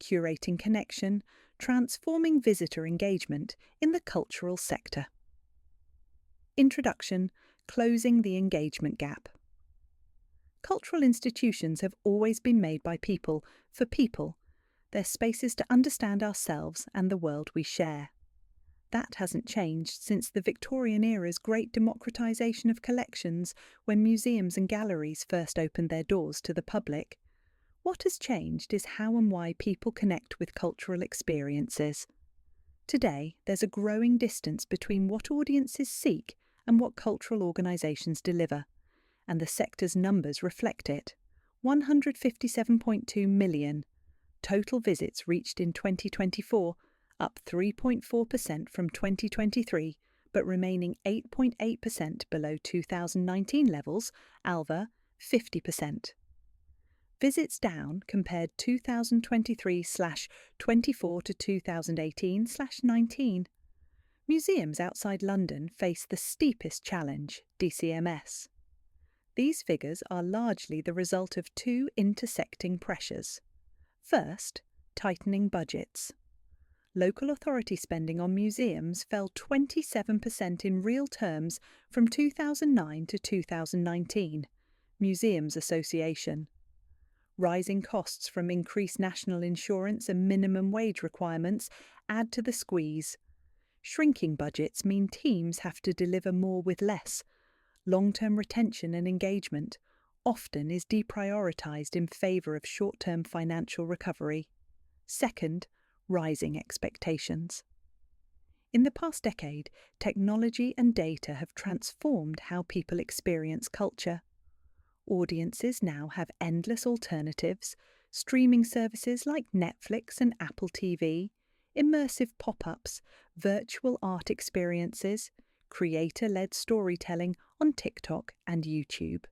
Curating Connection, Transforming Visitor Engagement in the Cultural Sector. Introduction: Closing the Engagement Gap. Cultural institutions have always been made by people, for people. They're spaces to understand ourselves and the world we share. That hasn't changed since the Victorian era's great democratisation of collections, when museums and galleries first opened their doors to the public. What has changed is how and why people connect with cultural experiences. Today, there's a growing distance between what audiences seek and what cultural organisations deliver, and the sector's numbers reflect it. 157.2 million. Total visits reached in 2024, up 3.4% from 2023, but remaining 8.8% below 2019 levels, ALVA 50%. Visits down compared 2023/24 to 2018/19. Museums outside London face the steepest challenge, DCMS. These figures are largely the result of two intersecting pressures. First, tightening budgets. Local authority spending on museums fell 27% in real terms from 2009 to 2019, Museums Association. Rising costs from increased national insurance and minimum wage requirements add to the squeeze. Shrinking budgets mean teams have to deliver more with less. Long-term retention and engagement often is deprioritised in favour of short-term financial recovery. Second, rising expectations. In the past decade, technology and data have transformed how people experience culture. Audiences now have endless alternatives, streaming services like Netflix and Apple TV, immersive pop-ups, virtual art experiences, creator-led storytelling on TikTok and YouTube.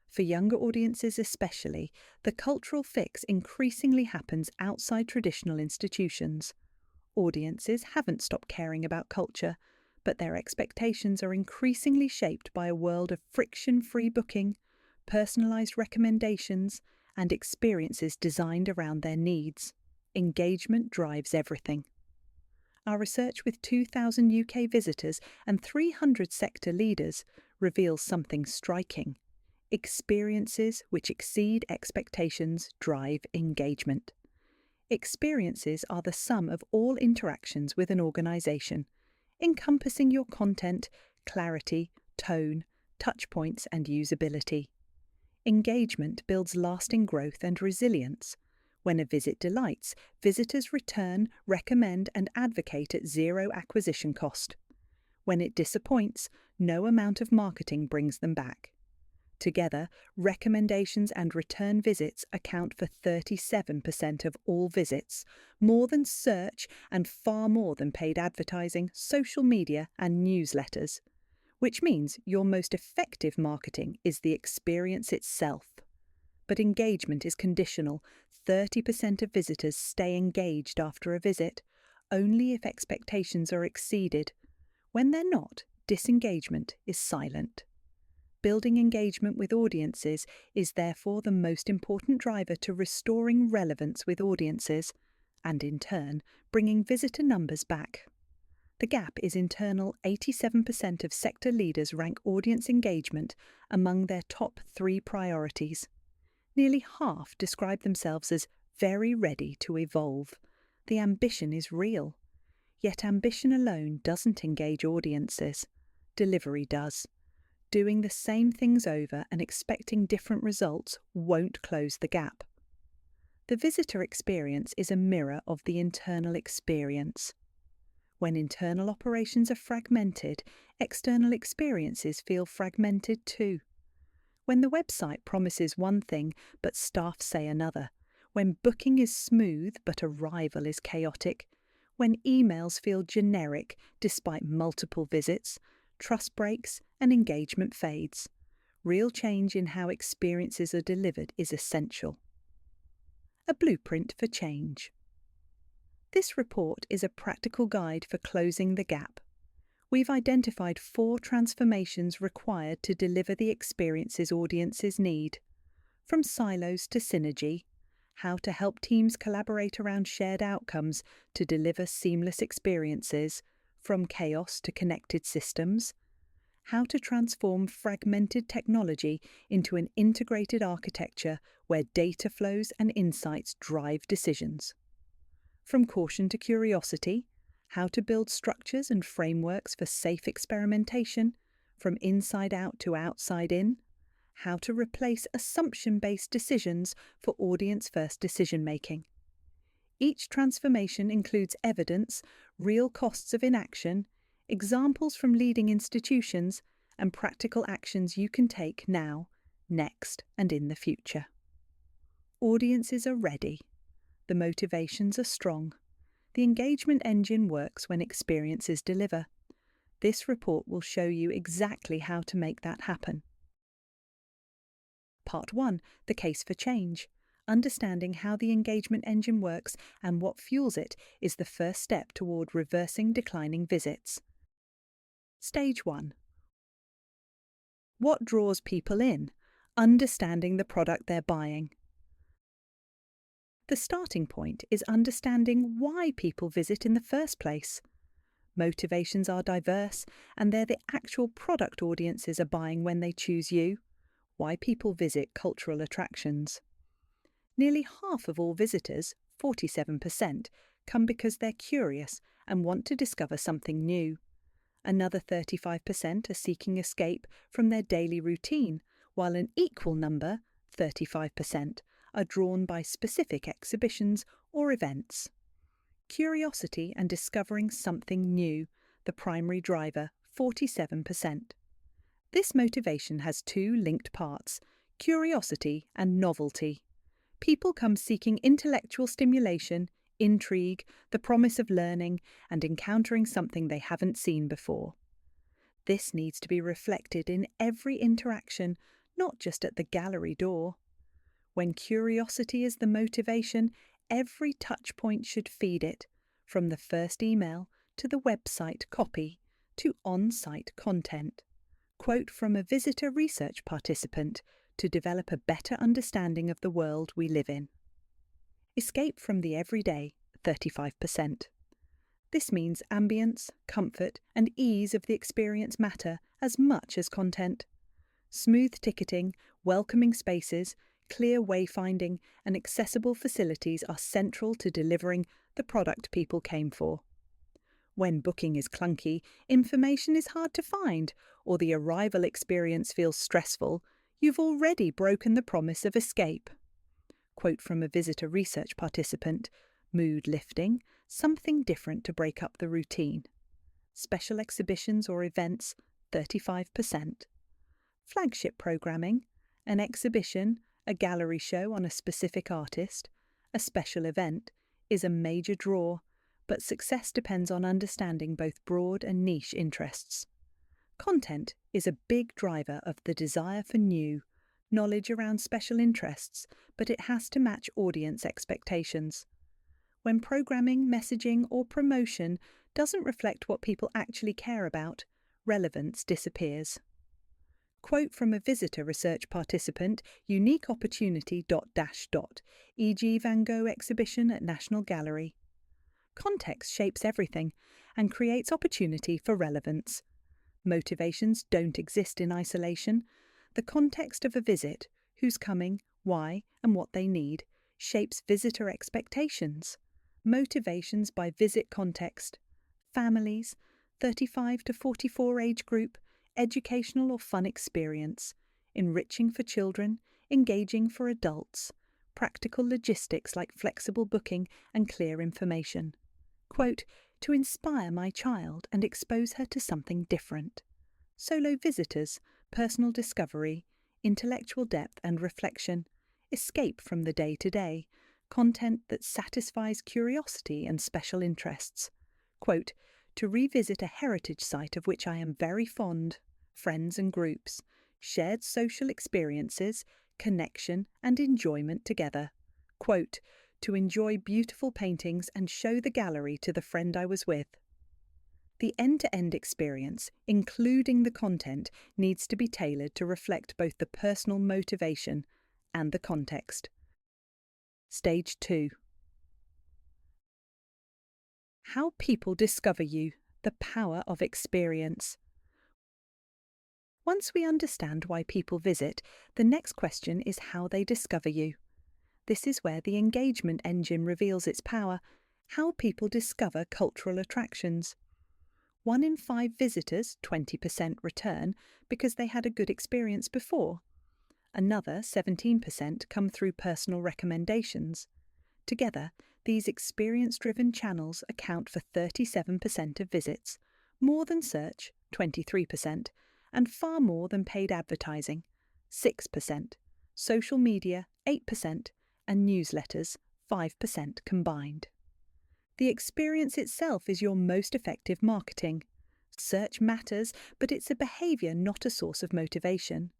For younger audiences especially, the cultural fix increasingly happens outside traditional institutions. Audiences haven't stopped caring about culture, but their expectations are increasingly shaped by a world of friction-free booking, personalised recommendations, and experiences designed around their needs. Engagement drives everything. Our research with 2,000 UK visitors and 300 sector leaders reveals something striking. Experiences which exceed expectations drive engagement. Experiences are the sum of all interactions with an organisation, encompassing your content, clarity, tone, touchpoints, and usability. Engagement builds lasting growth and resilience. When a visit delights, visitors return, recommend, and advocate at zero acquisition cost. When it disappoints, no amount of marketing brings them back. Together, recommendations and return visits account for 37% of all visits, more than search and far more than paid advertising, social media, and newsletters. Which means your most effective marketing is the experience itself. But engagement is conditional. 30% of visitors stay engaged after a visit, only if expectations are exceeded. When they're not, disengagement is silent. Building engagement with audiences is therefore the most important driver to restoring relevance with audiences, and in turn, bringing visitor numbers back. The gap is internal. 87% of sector leaders rank audience engagement among their top 3 priorities. Nearly half describe themselves as very ready to evolve. The ambition is real. Yet ambition alone doesn't engage audiences. Delivery does. Doing the same things over and expecting different results won't close the gap. The visitor experience is a mirror of the internal experience. When internal operations are fragmented, external experiences feel fragmented too. When the website promises one thing but staff say another, when booking is smooth but arrival is chaotic, when emails feel generic despite multiple visits, trust breaks and engagement fades. Real change in how experiences are delivered is essential. A blueprint for change. This report is a practical guide for closing the gap. We've identified 4 transformations required to deliver the experiences audiences need. From silos to synergy, how to help teams collaborate around shared outcomes to deliver seamless experiences, from chaos to connected systems, how to transform fragmented technology into an integrated architecture where data flows and insights drive decisions. From caution to curiosity, how to build structures and frameworks for safe experimentation, from inside out to outside in, how to replace assumption-based decisions for audience-first decision-making. Each transformation includes evidence, real costs of inaction, examples from leading institutions, and practical actions you can take now, next, and in the future. Audiences are ready. The motivations are strong. The engagement engine works when experiences deliver. This report will show you exactly how to make that happen. Part 1. The case for change. Understanding how the engagement engine works and what fuels it is the first step toward reversing declining visits. Stage 1. What draws people in? Understanding the product they're buying. The starting point is understanding why people visit in the first place. Motivations are diverse, and they're the actual product audiences are buying when they choose you. Why people visit cultural attractions. Nearly half of all visitors, 47%, come because they're curious and want to discover something new. Another 35% are seeking escape from their daily routine, while an equal number, 35%, are drawn by specific exhibitions or events. Curiosity and discovering something new, the primary driver, 47%. This motivation has two linked parts, curiosity and novelty. People come seeking intellectual stimulation, intrigue, the promise of learning, and encountering something they haven't seen before. This needs to be reflected in every interaction, not just at the gallery door. When curiosity is the motivation, every touch point should feed it, from the first email to the website copy to on-site content. Quote from a visitor research participant to develop a better understanding of the world we live in. Escape from the everyday, 35%. This means ambience, comfort, and ease of the experience matter as much as content. Smooth ticketing, welcoming spaces, clear wayfinding, and accessible facilities are central to delivering the product people came for. When booking is clunky, information is hard to find, or the arrival experience feels stressful, you've already broken the promise of escape. Quote from a visitor research participant, mood lifting, something different to break up the routine. Special exhibitions or events, 35%. Flagship programming, an exhibition, a gallery show on a specific artist, a special event, is a major draw, but success depends on understanding both broad and niche interests. Content is a big driver of the desire for new, knowledge around special interests, but it has to match audience expectations. When programming, messaging, or promotion doesn't reflect what people actually care about, relevance disappears. Quote from a visitor research participant, unique opportunity ... e.g. Van Gogh exhibition at National Gallery. Context shapes everything and creates opportunity for relevance. Motivations don't exist in isolation. The context of a visit, who's coming, why, and what they need, shapes visitor expectations. Motivations by visit context. Families, 35 to 44 age group, educational or fun experience, enriching for children, engaging for adults, practical logistics like flexible booking and clear information. Quote, to inspire my child and expose her to something different. Solo visitors, personal discovery, intellectual depth and reflection, escape from the day-to-day, content that satisfies curiosity and special interests. Quote, to revisit a heritage site of which I am very fond, friends and groups, shared social experiences, connection and enjoyment together. Quote, to enjoy beautiful paintings and show the gallery to the friend I was with. The end-to-end experience, including the content, needs to be tailored to reflect both the personal motivation and the context. Stage 2. How people discover you, the power of experience. Once we understand why people visit, the next question is how they discover you. This is where the engagement engine reveals its power, how people discover cultural attractions. 1 in 5 visitors, 20%, return because they had a good experience before. Another 17% come through personal recommendations. Together, these experience-driven channels account for 37% of visits, more than search, 23%, and far more than paid advertising, 6%, social media, 8%, and newsletters, 5% combined. The experience itself is your most effective marketing. Search matters, but it's a behaviour, not a source of motivation.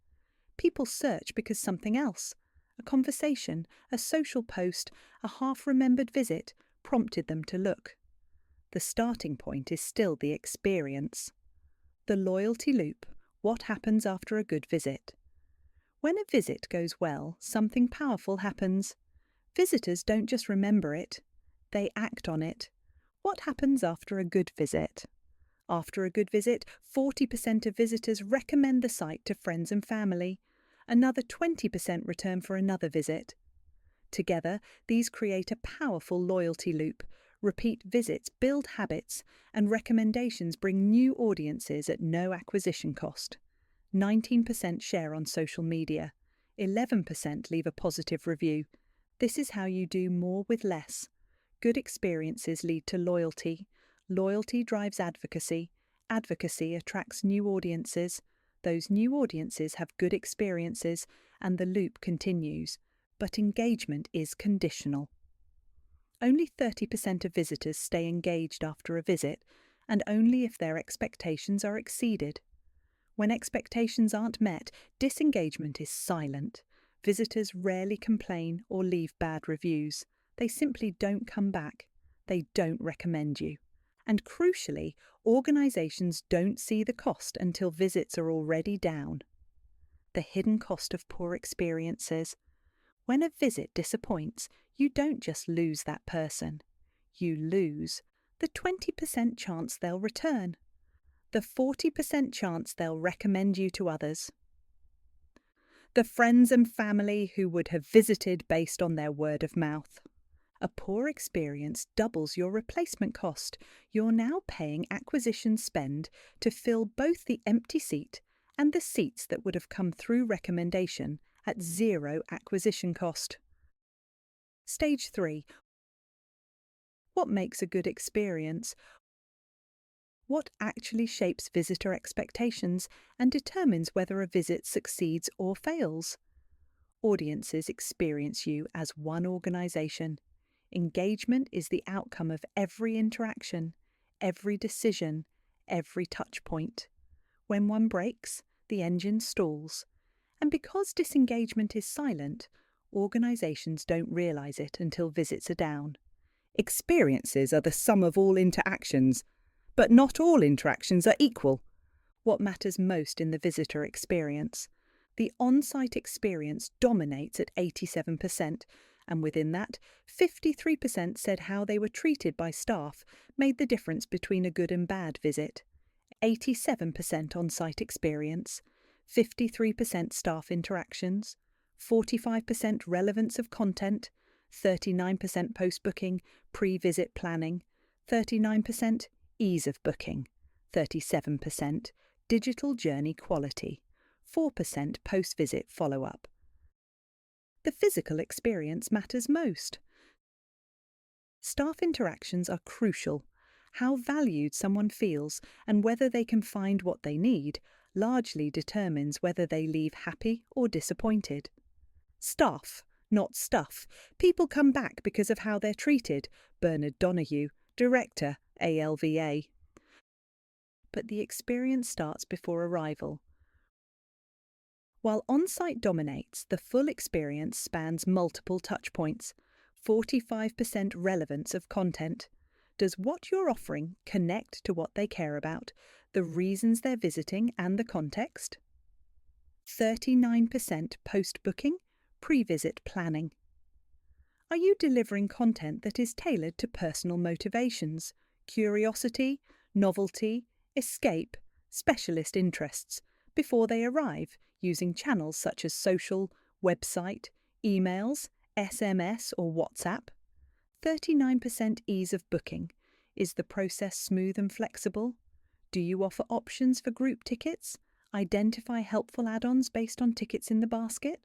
People search because something else, a conversation, a social post, a half-remembered visit, prompted them to look. The starting point is still the experience. The loyalty loop: what happens after a good visit? When a visit goes well, something powerful happens. Visitors don't just remember it, they act on it. What happens after a good visit? After a good visit, 40% of visitors recommend the site to friends and family. Another 20% return for another visit. Together, these create a powerful loyalty loop. Repeat visits build habits, and recommendations bring new audiences at no acquisition cost. 19% share on social media. 11% leave a positive review. This is how you do more with less. Good experiences lead to loyalty. Loyalty drives advocacy. Advocacy attracts new audiences. Those new audiences have good experiences, and the loop continues. But engagement is conditional. Only 30% of visitors stay engaged after a visit, and only if their expectations are exceeded. When expectations aren't met, disengagement is silent. Visitors rarely complain or leave bad reviews. They simply don't come back. They don't recommend you. And crucially, organisations don't see the cost until visits are already down. The hidden cost of poor experiences. When a visit disappoints, you don't just lose that person. You lose the 20% chance they'll return, the 40% chance they'll recommend you to others, the friends and family who would have visited based on their word of mouth. A poor experience doubles your replacement cost. You're now paying acquisition spend to fill both the empty seat and the seats that would have come through recommendation at zero acquisition cost. Stage 3. What makes a good experience? What actually shapes visitor expectations and determines whether a visit succeeds or fails? Audiences experience you as one organisation. Engagement is the outcome of every interaction, every decision, every touch point. When one breaks, the engine stalls. And because disengagement is silent, organisations don't realise it until visits are down. Experiences are the sum of all interactions, but not all interactions are equal. What matters most in the visitor experience? The on-site experience dominates at 87%, and within that, 53% said how they were treated by staff made the difference between a good and bad visit. 87% on-site experience, 53% staff interactions, 45% relevance of content, 39% post-booking, pre-visit planning, 39% ease of booking, 37% digital journey quality, 4% post-visit follow-up. The physical experience matters most. Staff interactions are crucial. How valued someone feels and whether they can find what they need largely determines whether they leave happy or disappointed. Staff, not stuff. People come back because of how they're treated. Bernard Donahue, Director, ALVA. But the experience starts before arrival. While on-site dominates, the full experience spans multiple touchpoints, 45% relevance of content. Does what you're offering connect to what they care about, the reasons they're visiting and the context? 39% post-booking, pre-visit planning. Are you delivering content that is tailored to personal motivations, curiosity, novelty, escape, specialist interests, before they arrive, using channels such as social, website, emails, SMS or WhatsApp? 39% ease of booking. Is the process smooth and flexible? Do you offer options for group tickets? Identify helpful add-ons based on tickets in the basket?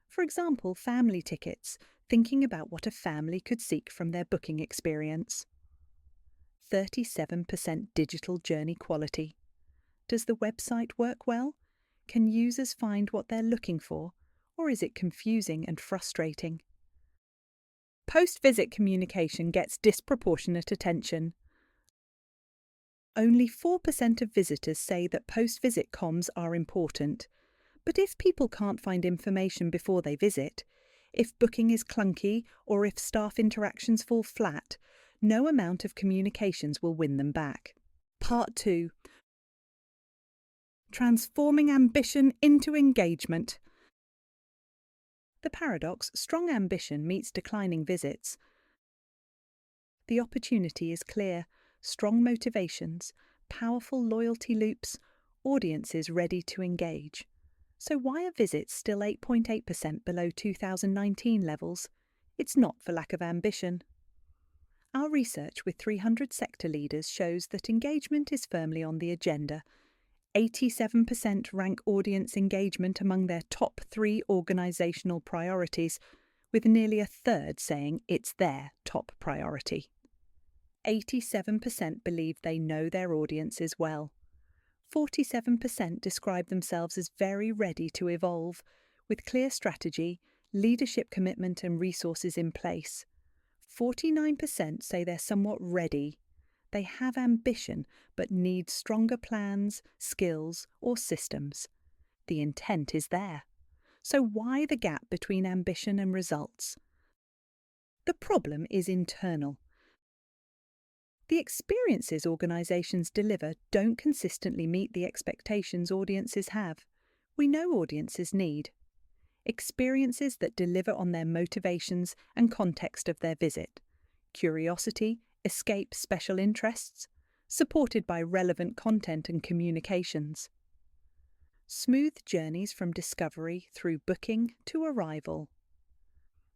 For example, family tickets, thinking about what a family could seek from their booking experience. 37% digital journey quality. Does the website work well? Can users find what they're looking for, or is it confusing and frustrating? Post-visit communication gets disproportionate attention. Only 4% of visitors say that post-visit comms are important. But if people can't find information before they visit, if booking is clunky or if staff interactions fall flat, no amount of communications will win them back. Part 2. Transforming ambition into engagement. The paradox: strong ambition meets declining visits. The opportunity is clear: strong motivations, powerful loyalty loops, audiences ready to engage. So why are visits still 8.8% below 2019 levels? It's not for lack of ambition. Our research with 300 sector leaders shows that engagement is firmly on the agenda. 87% rank audience engagement among their top 3 organisational priorities, with nearly a third saying it's their top priority. 87% believe they know their audiences well. 47% describe themselves as very ready to evolve, with clear strategy, leadership commitment and resources in place. 49% say they're somewhat ready. They have ambition, but need stronger plans, skills, or systems. The intent is there. So why the gap between ambition and results? The problem is internal. The experiences organisations deliver don't consistently meet the expectations audiences have. We know audiences need experiences that deliver on their motivations and context of their visit. Curiosity, escape, special interests, supported by relevant content and communications. Smooth journeys from discovery through booking to arrival.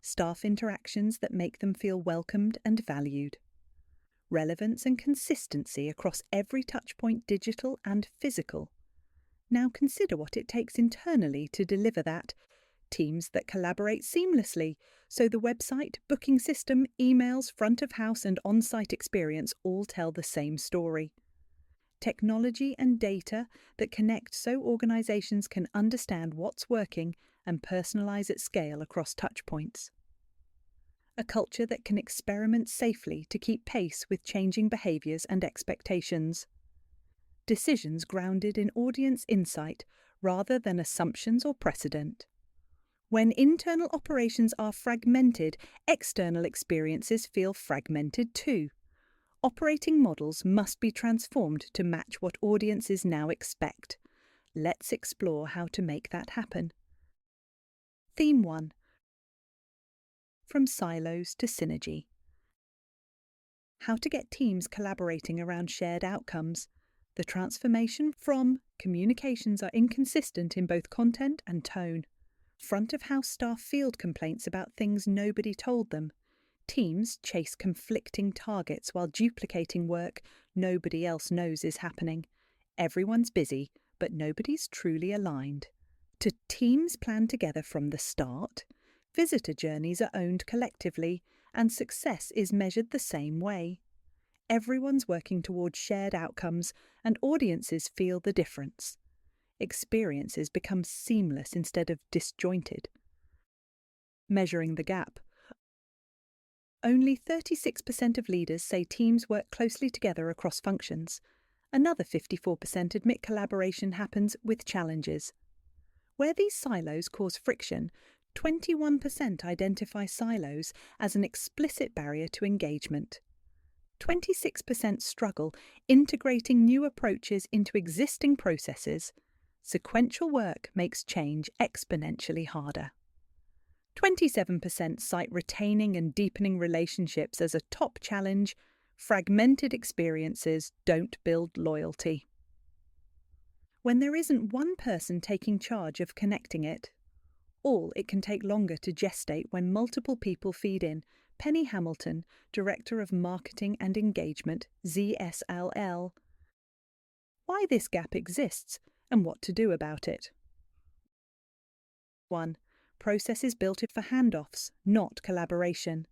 Staff interactions that make them feel welcomed and valued. Relevance and consistency across every touchpoint, digital and physical. Now consider what it takes internally to deliver that. Teams that collaborate seamlessly, so the website, booking system, emails, front of house and on-site experience all tell the same story. Technology and data that connect so organisations can understand what's working and personalise at scale across touchpoints. A culture that can experiment safely to keep pace with changing behaviours and expectations. Decisions grounded in audience insight rather than assumptions or precedent. When internal operations are fragmented, external experiences feel fragmented too. Operating models must be transformed to match what audiences now expect. Let's explore how to make that happen. Theme 1. From silos to synergy. How to get teams collaborating around shared outcomes. The transformation from communications are inconsistent in both content and tone. Front of house staff field complaints about things nobody told them. Teams chase conflicting targets while duplicating work nobody else knows is happening. Everyone's busy, but nobody's truly aligned. Do teams plan together from the start? Visitor journeys are owned collectively, and success is measured the same way. Everyone's working towards shared outcomes, and audiences feel the difference. Experiences become seamless instead of disjointed. Measuring the gap. Only 36% of leaders say teams work closely together across functions. Another 54% admit collaboration happens with challenges. Where these silos cause friction, 21% identify silos as an explicit barrier to engagement. 26% struggle integrating new approaches into existing processes. Sequential work makes change exponentially harder. 27% cite retaining and deepening relationships as a top challenge. Fragmented experiences don't build loyalty. When there isn't one person taking charge of connecting it, it can take longer to gestate when multiple people feed in. Penny Hamilton, Director of Marketing and Engagement, ZSLL. Why this gap exists and what to do about it. 1. Processes built for handoffs, not collaboration.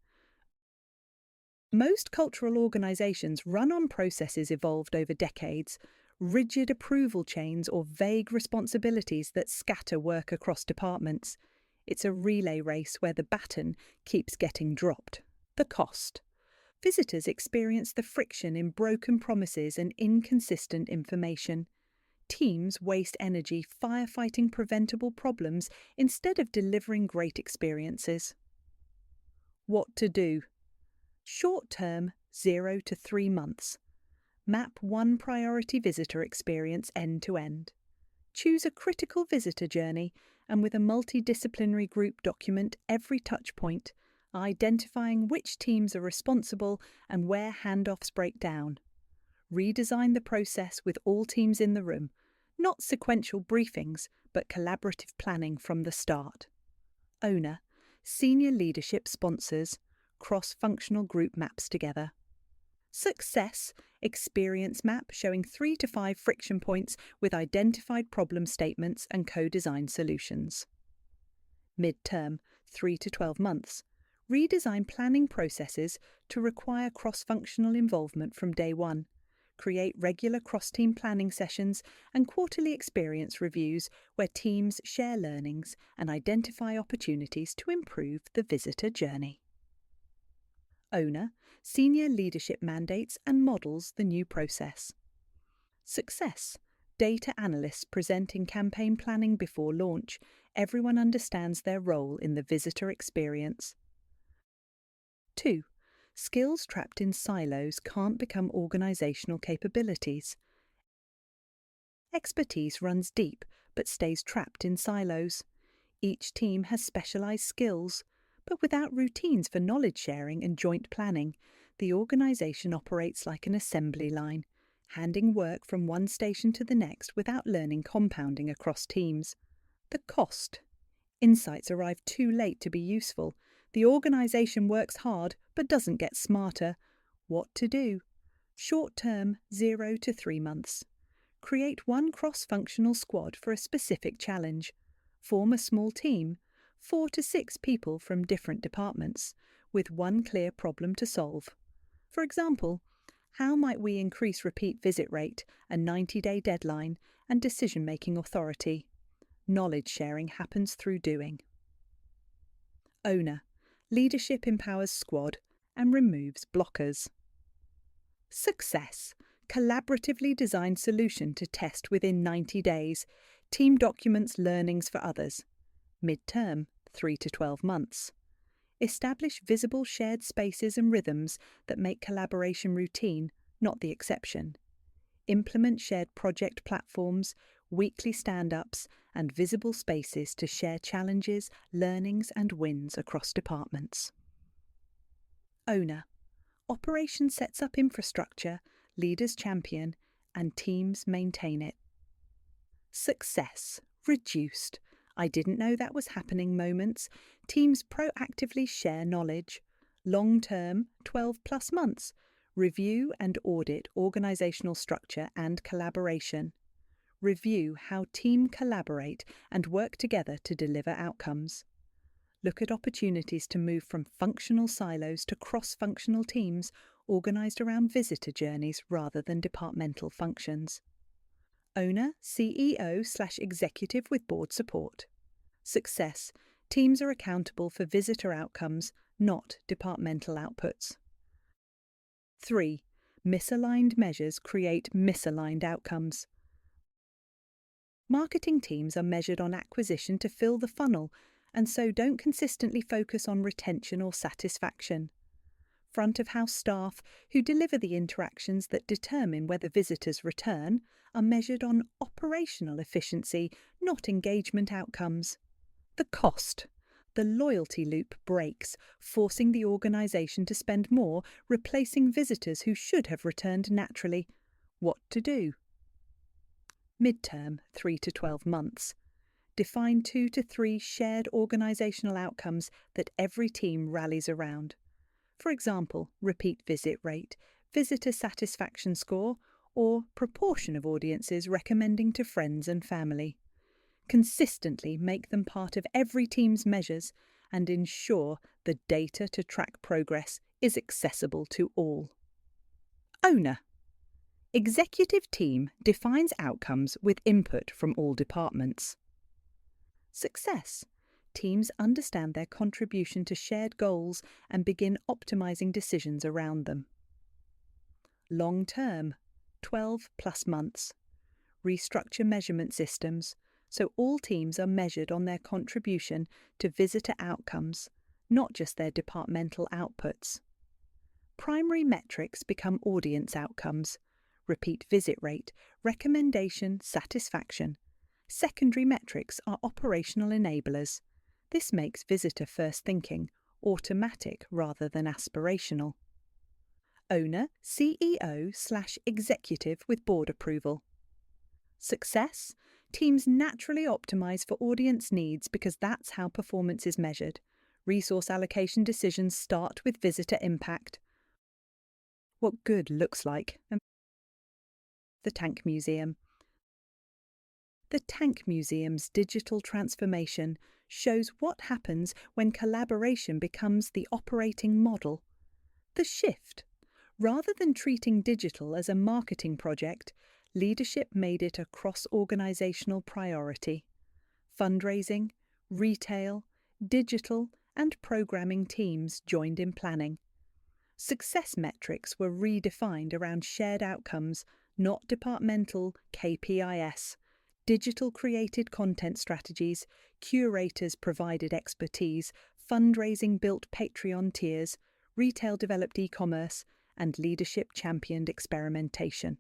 Most cultural organisations run on processes evolved over decades, rigid approval chains or vague responsibilities that scatter work across departments. It's a relay race where the baton keeps getting dropped. The cost. Visitors experience the friction in broken promises and inconsistent information. Teams waste energy firefighting preventable problems instead of delivering great experiences. What to do? Short term, 0 to 3 months. Map one priority visitor experience end to end. Choose a critical visitor journey and with a multidisciplinary group document every touch point, identifying which teams are responsible and where handoffs break down. Redesign the process with all teams in the room, not sequential briefings, but collaborative planning from the start. Owner, senior leadership sponsors, cross-functional group maps together. Success, experience map showing 3 to 5 friction points with identified problem statements and co-designed solutions. Mid-term, 3 to 12 months. Redesign planning processes to require cross-functional involvement from day one. Create regular cross-team planning sessions and quarterly experience reviews where teams share learnings and identify opportunities to improve the visitor journey. Owner, senior leadership mandates and models the new process. Success, data analysts presenting campaign planning before launch. Everyone understands their role in the visitor experience. 2. Skills trapped in silos can't become organisational capabilities. Expertise runs deep but stays trapped in silos. Each team has specialised skills, but without routines for knowledge sharing and joint planning, the organisation operates like an assembly line, handing work from one station to the next without learning compounding across teams. The cost. Insights arrive too late to be useful. The organisation works hard but doesn't get smarter. What to do? Short term, 0 to 3 months. Create one cross-functional squad for a specific challenge. Form a small team, 4 to 6 people from different departments, with one clear problem to solve. For example, how might we increase repeat visit rate, a 90-day deadline, and decision-making authority? Knowledge sharing happens through doing. Owner, leadership empowers squad and removes blockers. Success, collaboratively designed solution to test within 90 days. Team documents learnings for others. Mid-term, 3 to 12 months. Establish visible shared spaces and rhythms that make collaboration routine, not the exception. Implement shared project platforms, weekly stand-ups, and visible spaces to share challenges, learnings, and wins across departments. Owner. Operation sets up infrastructure, leaders champion, and teams maintain it. Success. Reduced. I didn't know that was happening moments. Teams proactively share knowledge. Long-term, 12+ months. Review and audit organisational structure and collaboration. Review how teams collaborate and work together to deliver outcomes. Look at opportunities to move from functional silos to cross-functional teams organised around visitor journeys rather than departmental functions. Owner, CEO/executive with board support. Success. Teams are accountable for visitor outcomes, not departmental outputs. 3. Misaligned measures create misaligned outcomes. Marketing teams are measured on acquisition to fill the funnel, and so don't consistently focus on retention or satisfaction. Front-of-house staff, who deliver the interactions that determine whether visitors return, are measured on operational efficiency, not engagement outcomes. The cost. The loyalty loop breaks, forcing the organisation to spend more replacing visitors who should have returned naturally. What to do? Midterm, 3 to 12 months. Define 2 to 3 shared organisational outcomes that every team rallies around. For example, repeat visit rate, visitor satisfaction score, or proportion of audiences recommending to friends and family. Consistently make them part of every team's measures and ensure the data to track progress is accessible to all. Owner. Executive team defines outcomes with input from all departments. Success. Teams understand their contribution to shared goals and begin optimizing decisions around them. Long term, 12 plus months. Restructure measurement systems so all teams are measured on their contribution to visitor outcomes, not just their departmental outputs. Primary metrics become audience outcomes, repeat visit rate, recommendation, satisfaction. Secondary metrics are operational enablers. This makes visitor first thinking automatic rather than aspirational. Owner, CEO/executive with board approval. Success. Teams naturally optimise for audience needs because that's how performance is measured. Resource allocation decisions start with visitor impact. What good looks like. The Tank Museum. The Tank Museum's digital transformation shows what happens when collaboration becomes the operating model. The shift. Rather than treating digital as a marketing project, leadership made it a cross-organisational priority. Fundraising, retail, digital and programming teams joined in planning. Success metrics were redefined around shared outcomes, not departmental KPIs. Digital created content strategies, curators provided expertise, fundraising built Patreon tiers, retail developed e-commerce, and leadership championed experimentation.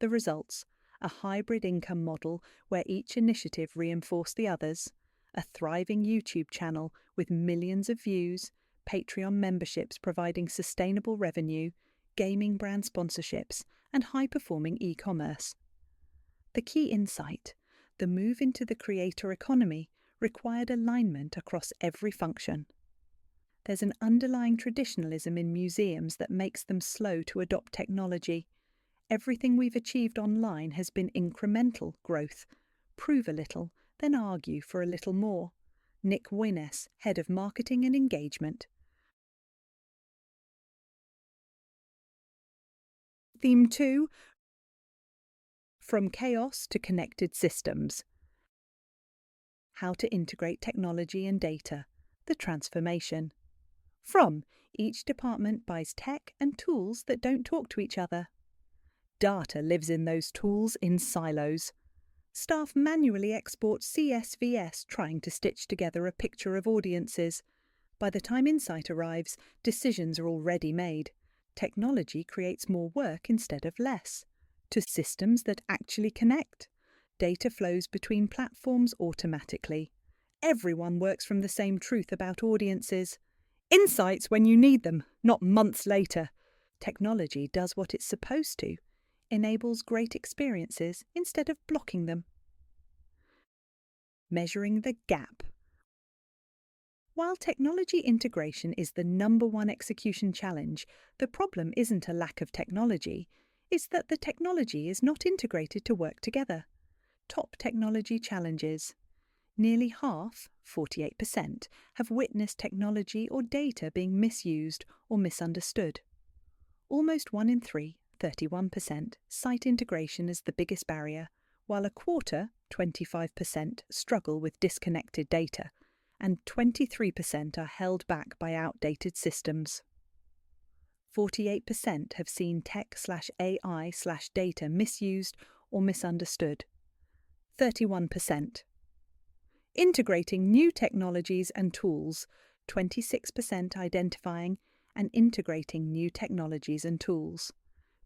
The results: a hybrid income model where each initiative reinforced the others, a thriving YouTube channel with millions of views, Patreon memberships providing sustainable revenue, gaming brand sponsorships, and high-performing e-commerce. The key insight: the move into the creator economy required alignment across every function. There's an underlying traditionalism in museums that makes them slow to adopt technology. Everything we've achieved online has been incremental growth. Prove a little, then argue for a little more. Nick Wyness, Head of Marketing and Engagement. Theme 2: From Chaos to Connected Systems. How to integrate technology and data. The transformation. From: each department buys tech and tools that don't talk to each other. Data lives in those tools in silos. Staff manually export CSVs trying to stitch together a picture of audiences. By the time insight arrives, decisions are already made. Technology creates more work instead of less. To systems that actually connect. Data flows between platforms automatically. Everyone works from the same truth about audiences. Insights when you need them, not months later. Technology does what it's supposed to. Enables great experiences instead of blocking them. Measuring the gap. While technology integration is the #1 execution challenge, the problem isn't a lack of technology, it's that the technology is not integrated to work together. Top technology challenges. Nearly half, 48%, have witnessed technology or data being misused or misunderstood. Almost 1 in 3, 31%, cite integration as the biggest barrier, while a quarter, 25%, struggle with disconnected data, and 23% are held back by outdated systems. 48% have seen tech/AI/data misused or misunderstood. 31%. Integrating new technologies and tools, 26% identifying and integrating new technologies and tools.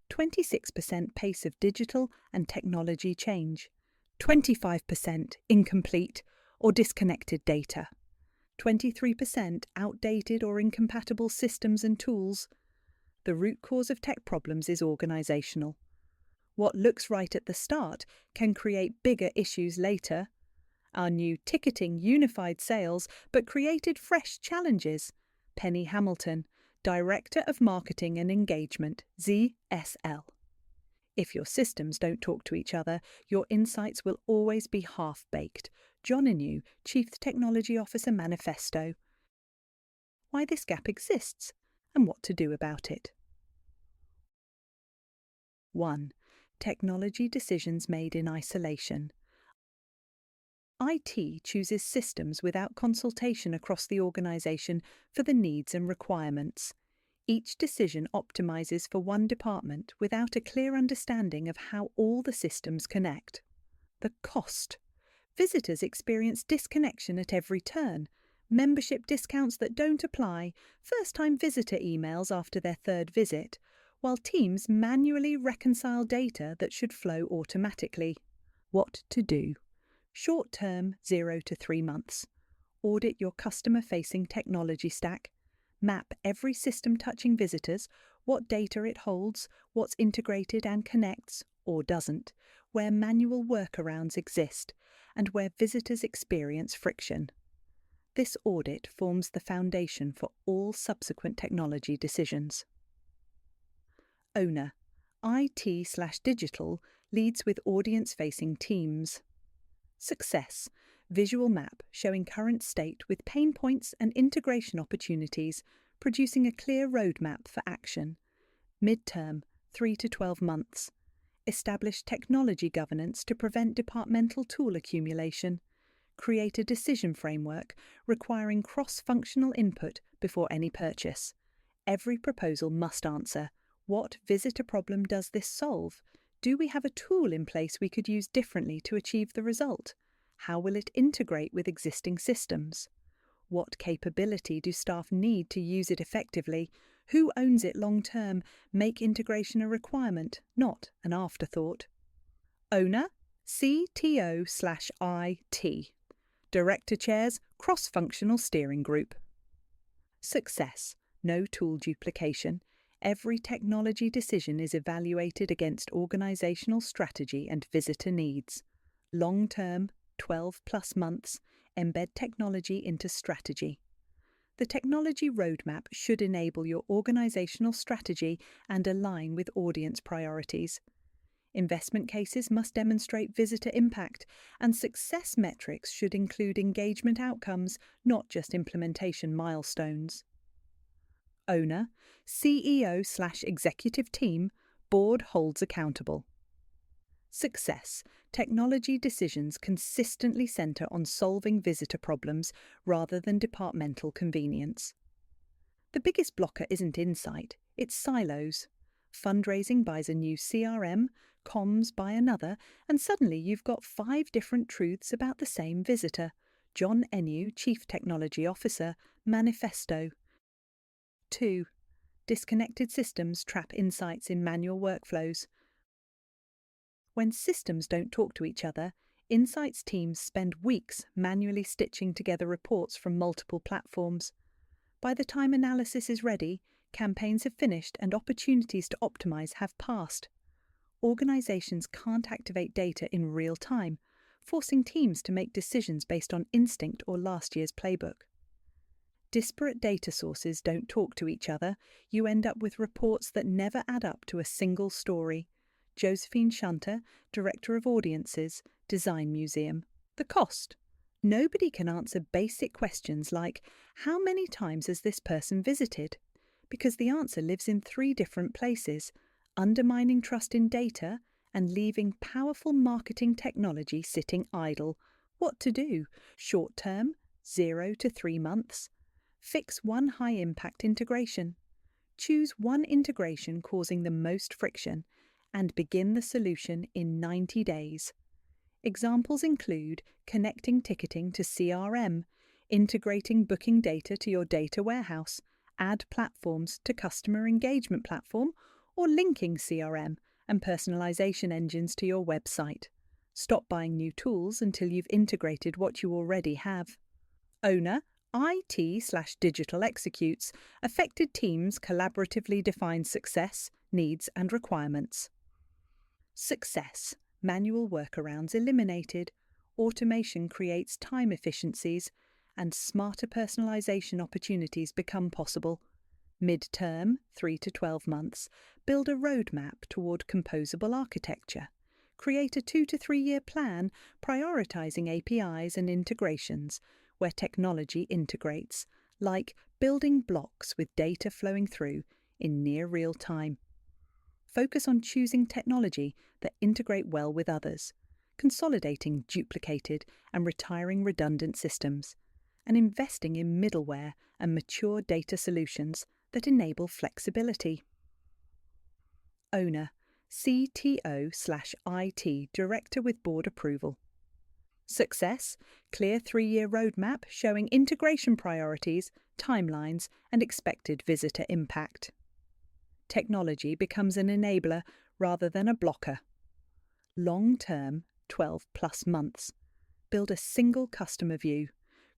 26% pace of digital and technology change. 25% incomplete or disconnected data. 23% outdated or incompatible systems and tools. The root cause of tech problems is organisational. What looks right at the start can create bigger issues later. Our new ticketing unified sales but created fresh challenges. Penny Hamilton, Director of Marketing and Engagement, ZSL. If your systems don't talk to each other, your insights will always be half-baked. John Inu, Chief Technology Officer, Manifesto. Why this gap exists and what to do about it. 1. Technology decisions made in isolation. IT chooses systems without consultation across the organisation for the needs and requirements. Each decision optimises for one department without a clear understanding of how all the systems connect. The cost. Visitors experience disconnection at every turn, membership discounts that don't apply, first-time visitor emails after their third visit, while teams manually reconcile data that should flow automatically. What to do? Short term, 0 to 3 months. Audit your customer-facing technology stack. Map every system touching visitors, what data it holds, what's integrated and connects, or doesn't, where manual workarounds exist, and where visitors experience friction. This audit forms the foundation for all subsequent technology decisions. Owner. IT/digital leads with audience-facing teams. Success. Visual map showing current state with pain points and integration opportunities, producing a clear roadmap for action. Midterm, 3 to 12 months. Establish technology governance to prevent departmental tool accumulation. Create a decision framework requiring cross-functional input before any purchase. Every proposal must answer, what visitor problem does this solve? Do we have a tool in place we could use differently to achieve the result? How will it integrate with existing systems? What capability do staff need to use it effectively? Who owns it long term? Make integration a requirement, not an afterthought. Owner, CTO/IT. Director chairs, cross-functional steering group. Success, no tool duplication. Every technology decision is evaluated against organisational strategy and visitor needs. Long-term, 12+ months, embed technology into strategy. The technology roadmap should enable your organisational strategy and align with audience priorities. Investment cases must demonstrate visitor impact, and success metrics should include engagement outcomes, not just implementation milestones. Owner, CEO/executive team, board holds accountable. Success. Technology decisions consistently centre on solving visitor problems rather than departmental convenience. The biggest blocker isn't insight, it's silos. Fundraising buys a new CRM, comms buy another, and suddenly you've got 5 different truths about the same visitor. John Enu, Chief Technology Officer, Manifesto. 2. Disconnected systems trap insights in manual workflows. When systems don't talk to each other, insights teams spend weeks manually stitching together reports from multiple platforms. By the time analysis is ready, campaigns have finished and opportunities to optimize have passed. Organizations can't activate data in real time, forcing teams to make decisions based on instinct or last year's playbook. Disparate data sources don't talk to each other. You end up with reports that never add up to a single story. Josephine Shunter, Director of Audiences, Design Museum. The cost. Nobody can answer basic questions like, how many times has this person visited? Because the answer lives in 3 different places, undermining trust in data and leaving powerful marketing technology sitting idle. What to do? Short term, 0 to 3 months. Fix one high-impact integration. Choose one integration causing the most friction and begin the solution in 90 days. Examples include connecting ticketing to CRM, integrating booking data to your data warehouse, add platforms to customer engagement platform, or linking CRM and personalization engines to your website. Stop buying new tools until you've integrated what you already have. Owner, IT/digital executes, affected teams collaboratively define success, needs, and requirements. Success. Manual workarounds eliminated, automation creates time efficiencies, and smarter personalisation opportunities become possible. Mid-term, 3 to 12 months, build a roadmap toward composable architecture. Create a 2 to 3 year plan prioritising APIs and integrations where technology integrates, like building blocks with data flowing through in near real time. Focus on choosing technology that integrate well with others, consolidating duplicated and retiring redundant systems, and investing in middleware and mature data solutions that enable flexibility. Owner, CTO/IT Director with board approval. Success, clear 3-year roadmap showing integration priorities, timelines, and expected visitor impact. Technology becomes an enabler rather than a blocker. Long-term, 12+ months. Build a single customer view.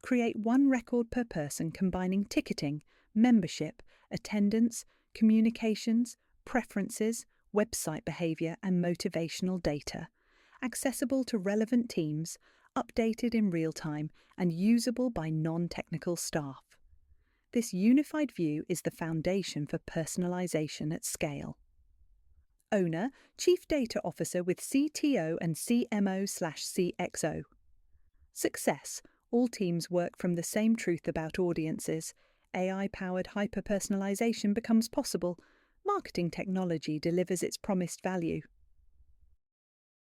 Create one record per person combining ticketing, membership, attendance, communications, preferences, website behaviour and motivational data. Accessible to relevant teams, updated in real time and usable by non-technical staff. This unified view is the foundation for personalisation at scale. Owner, Chief Data Officer with CTO and CMO/CXO. Success, all teams work from the same truth about audiences. AI-powered hyper-personalisation becomes possible. Marketing technology delivers its promised value.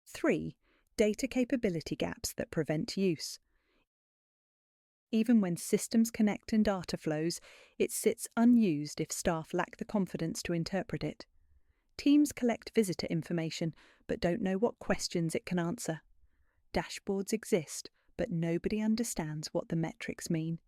3. Data capability gaps that prevent use. Even when systems connect and data flows, it sits unused if staff lack the confidence to interpret it. Teams collect visitor information but don't know what questions it can answer. Dashboards exist, but nobody understands what the metrics mean.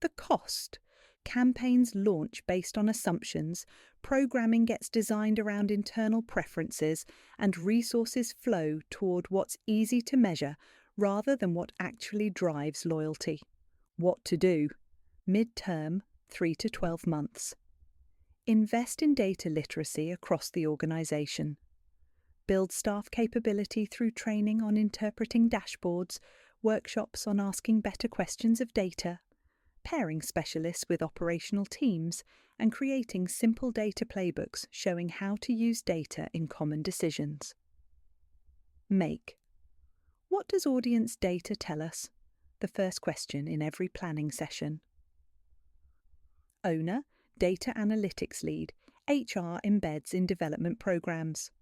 The cost. Campaigns launch based on assumptions, programming gets designed around internal preferences, and resources flow toward what's easy to measure rather than what actually drives loyalty. What to do? Mid-term, 3 to 12 months. Invest in data literacy across the organisation. Build staff capability through training on interpreting dashboards, workshops on asking better questions of data, pairing specialists with operational teams, and creating simple data playbooks showing how to use data in common decisions. Make. What does audience data tell us? The first question in every planning session. Owner, Data Analytics Lead, HR embeds in development programs.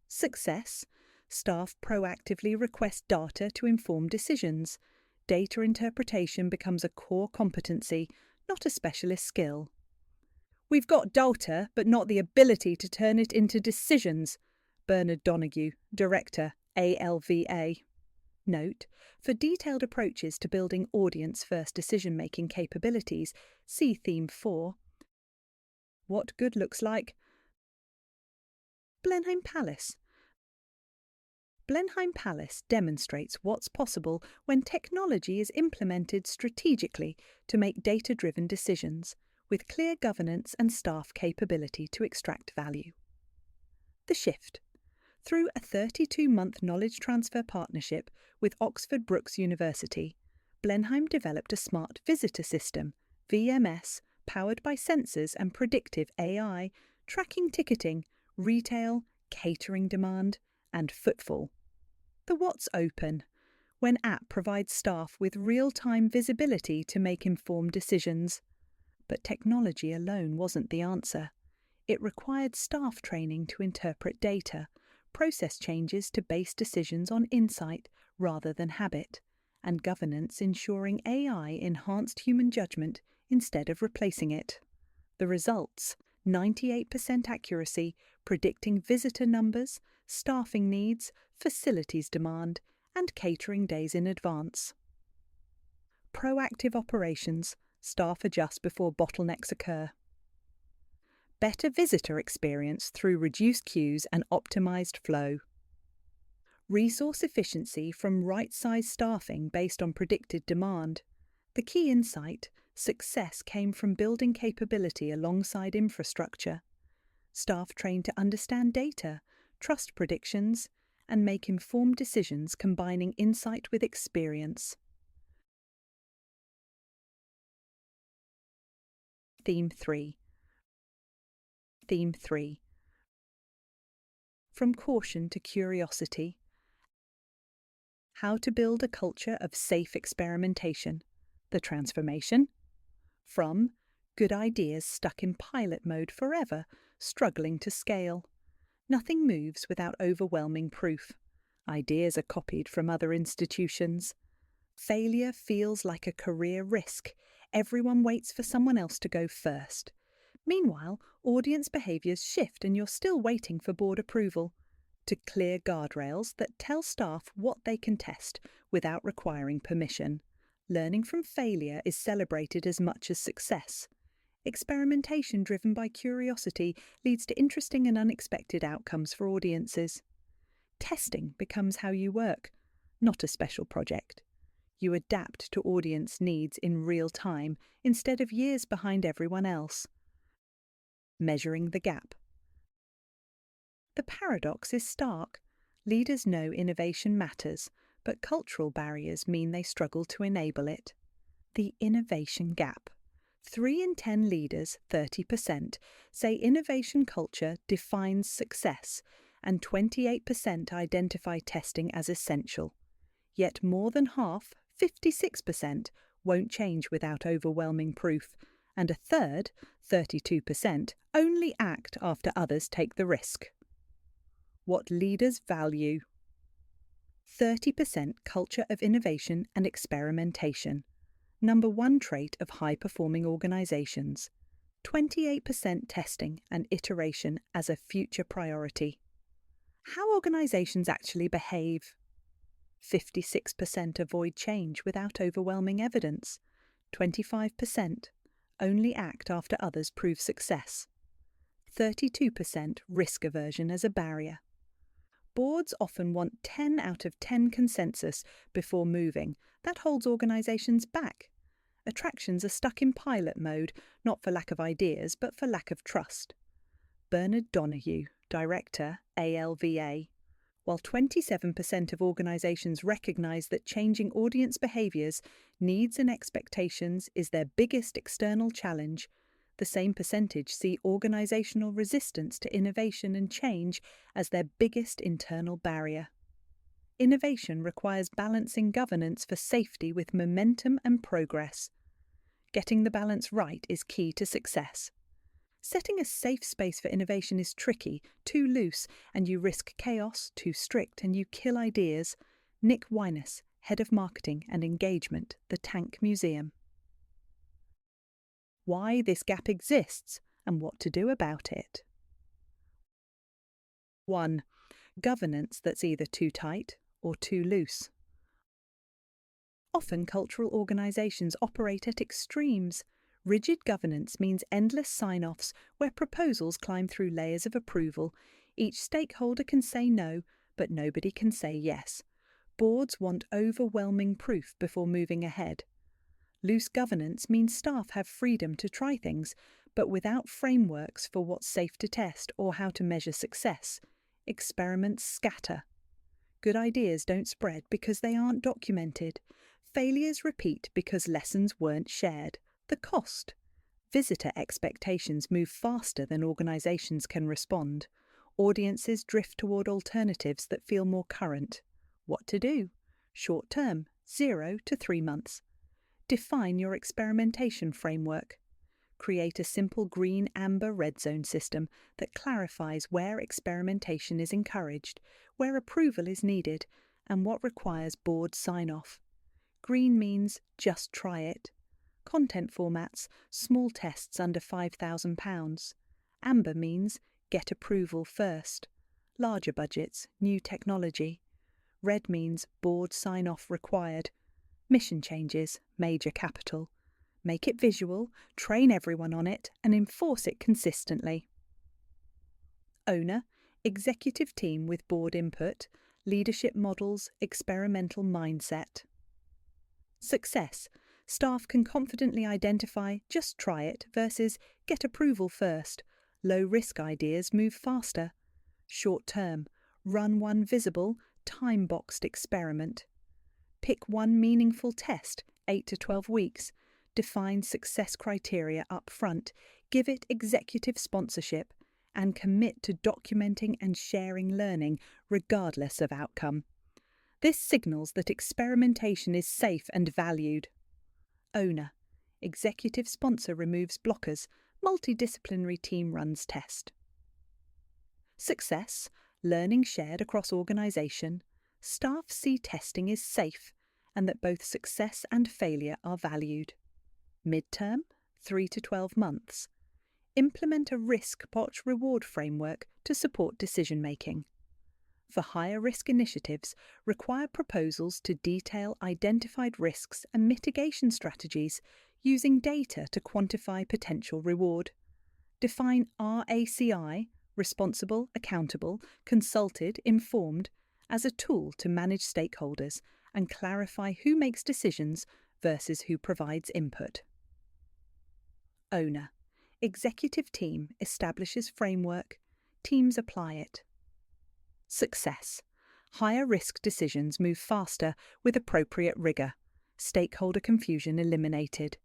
Success, staff proactively request data to inform decisions. Data interpretation becomes a core competency, not a specialist skill. We've got data, but not the ability to turn it into decisions. Bernard Donoghue, Director, ALVA. Note, for detailed approaches to building audience-first decision-making capabilities, see Theme 4. What good looks like? Blenheim Palace. Blenheim Palace demonstrates what's possible when technology is implemented strategically to make data-driven decisions, with clear governance and staff capability to extract value. The Shift. Through a 32-month knowledge transfer partnership with Oxford Brookes University, Blenheim developed a smart visitor system, VMS, powered by sensors and predictive AI, tracking ticketing, retail, catering demand, and footfall. The What's Open, when app provides staff with real-time visibility to make informed decisions. But technology alone wasn't the answer. It required staff training to interpret data, process changes to base decisions on insight rather than habit, and governance ensuring AI enhanced human judgment instead of replacing it. The results: 98% accuracy, predicting visitor numbers, staffing needs, facilities demand, and catering days in advance. Proactive operations. Staff adjust before bottlenecks occur. Better visitor experience through reduced queues and optimised flow. Resource efficiency from right-sized staffing based on predicted demand. The key insight: Success came from building capability alongside infrastructure. Staff trained to understand data, trust predictions, and make informed decisions combining insight with experience. Theme 3. Theme 3. From caution to curiosity. How to build a culture of safe experimentation. The transformation. From good ideas stuck in pilot mode forever, struggling to scale. Nothing moves without overwhelming proof. Ideas are copied from other institutions. Failure feels like a career risk. Everyone waits for someone else to go first. Meanwhile, audience behaviours shift and you're still waiting for board approval. To clear guardrails that tell staff what they can test without requiring permission. Learning from failure is celebrated as much as success. Experimentation driven by curiosity leads to interesting and unexpected outcomes for audiences. Testing becomes how you work, not a special project. You adapt to audience needs in real time instead of years behind everyone else. Measuring the gap. The paradox is stark. Leaders know innovation matters, but cultural barriers mean they struggle to enable it. The innovation gap. 3 in 10 leaders, 30%, say innovation culture defines success, and 28% identify testing as essential. Yet more than half, 56%, won't change without overwhelming proof, and a third, 32%, only act after others take the risk. What leaders value. 30% culture of innovation and experimentation. Number 1 trait of high-performing organisations. 28% testing and iteration as a future priority. How organisations actually behave. 56% avoid change without overwhelming evidence. 25% only act after others prove success. 32% risk aversion as a barrier. Boards often want 10 out of 10 consensus before moving. That holds organisations back. Attractions are stuck in pilot mode, not for lack of ideas, but for lack of trust. Bernard Donahue, Director, ALVA. While 27% of organisations recognise that changing audience behaviours, needs and expectations is their biggest external challenge, the same percentage see organisational resistance to innovation and change as their biggest internal barrier. Innovation requires balancing governance for safety with momentum and progress. Getting the balance right is key to success. Setting a safe space for innovation is tricky, too loose, and you risk chaos, too strict, and you kill ideas. Nick Wyness, Head of Marketing and Engagement, the Tank Museum. Why this gap exists and what to do about it. 1. Governance that's either too tight or too loose. Often cultural organisations operate at extremes. Rigid governance means endless sign-offs where proposals climb through layers of approval. Each stakeholder can say no, but nobody can say yes. Boards want overwhelming proof before moving ahead. Loose governance means staff have freedom to try things, but without frameworks for what's safe to test or how to measure success. Experiments scatter. Good ideas don't spread because they aren't documented. Failures repeat because lessons weren't shared. The cost. Visitor expectations move faster than organisations can respond. Audiences drift toward alternatives that feel more current. What to do? Short term, 0 to 3 months. Define your experimentation framework. Create a simple green, amber, red zone system that clarifies where experimentation is encouraged, where approval is needed, and what requires board sign-off. Green means just try it. Content formats, small tests under £5,000. Amber means get approval first. Larger budgets, new technology. Red means board sign-off required. Mission changes, major capital. Make it visual, train everyone on it, and enforce it consistently. Owner, executive team with board input, leadership models, experimental mindset. Success, Staff can confidently identify just try it versus get approval first. Low-risk ideas move faster. Short-term, run one visible, time-boxed experiment. Pick one meaningful test, 8 to 12 weeks. Define success criteria up front. Give it executive sponsorship. And commit to documenting and sharing learning regardless of outcome. This signals that experimentation is safe and valued. Owner. Executive sponsor removes blockers. Multidisciplinary team runs test. Success. Learning shared across organisation. Staff see testing is safe and that both success and failure are valued. Midterm. 3 to 12 months. Implement a risk-reward framework to support decision-making. For higher-risk initiatives, require proposals to detail identified risks and mitigation strategies using data to quantify potential reward. Define RACI, responsible, accountable, consulted, informed, as a tool to manage stakeholders and clarify who makes decisions versus who provides input. Owner. Executive team establishes framework, teams apply it. Success. Higher risk decisions move faster with appropriate rigour. Stakeholder confusion eliminated.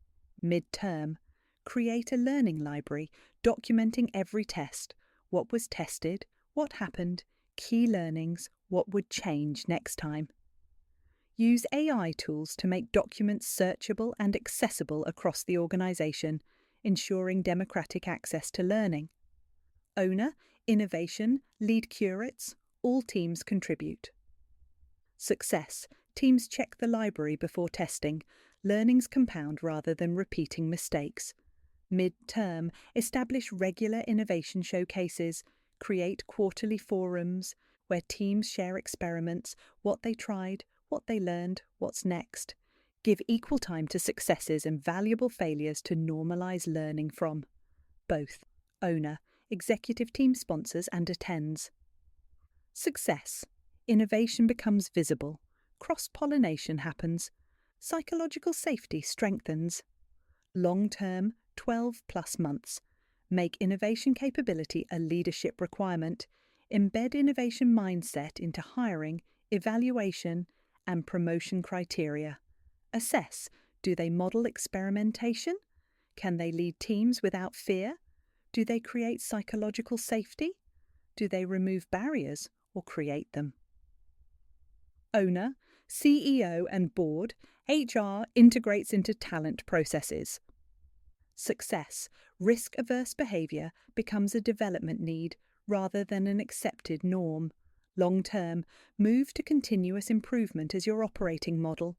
Mid-term. Create a learning library documenting every test, what was tested, what happened, key learnings, what would change next time. Use AI tools to make documents searchable and accessible across the organisation, ensuring democratic access to learning. Owner, innovation, lead curates, all teams contribute. Success, teams check the library before testing, learnings compound rather than repeating mistakes. Mid-term, establish regular innovation showcases, create quarterly forums where teams share experiments, what they tried, what they learned, what's next. Give equal time to successes and valuable failures to normalise learning from both owner, executive team sponsors and attends. Success. Innovation becomes visible. Cross-pollination happens. Psychological safety strengthens. Long-term, 12+ months. Make innovation capability a leadership requirement. Embed innovation mindset into hiring, evaluation, and promotion criteria. Assess. Do they model experimentation? Can they lead teams without fear? Do they create psychological safety? Do they remove barriers or create them? Owner, CEO and board, HR integrates into talent processes. Success. Risk-averse behaviour becomes a development need rather than an accepted norm. Long-term, move to continuous improvement as your operating model.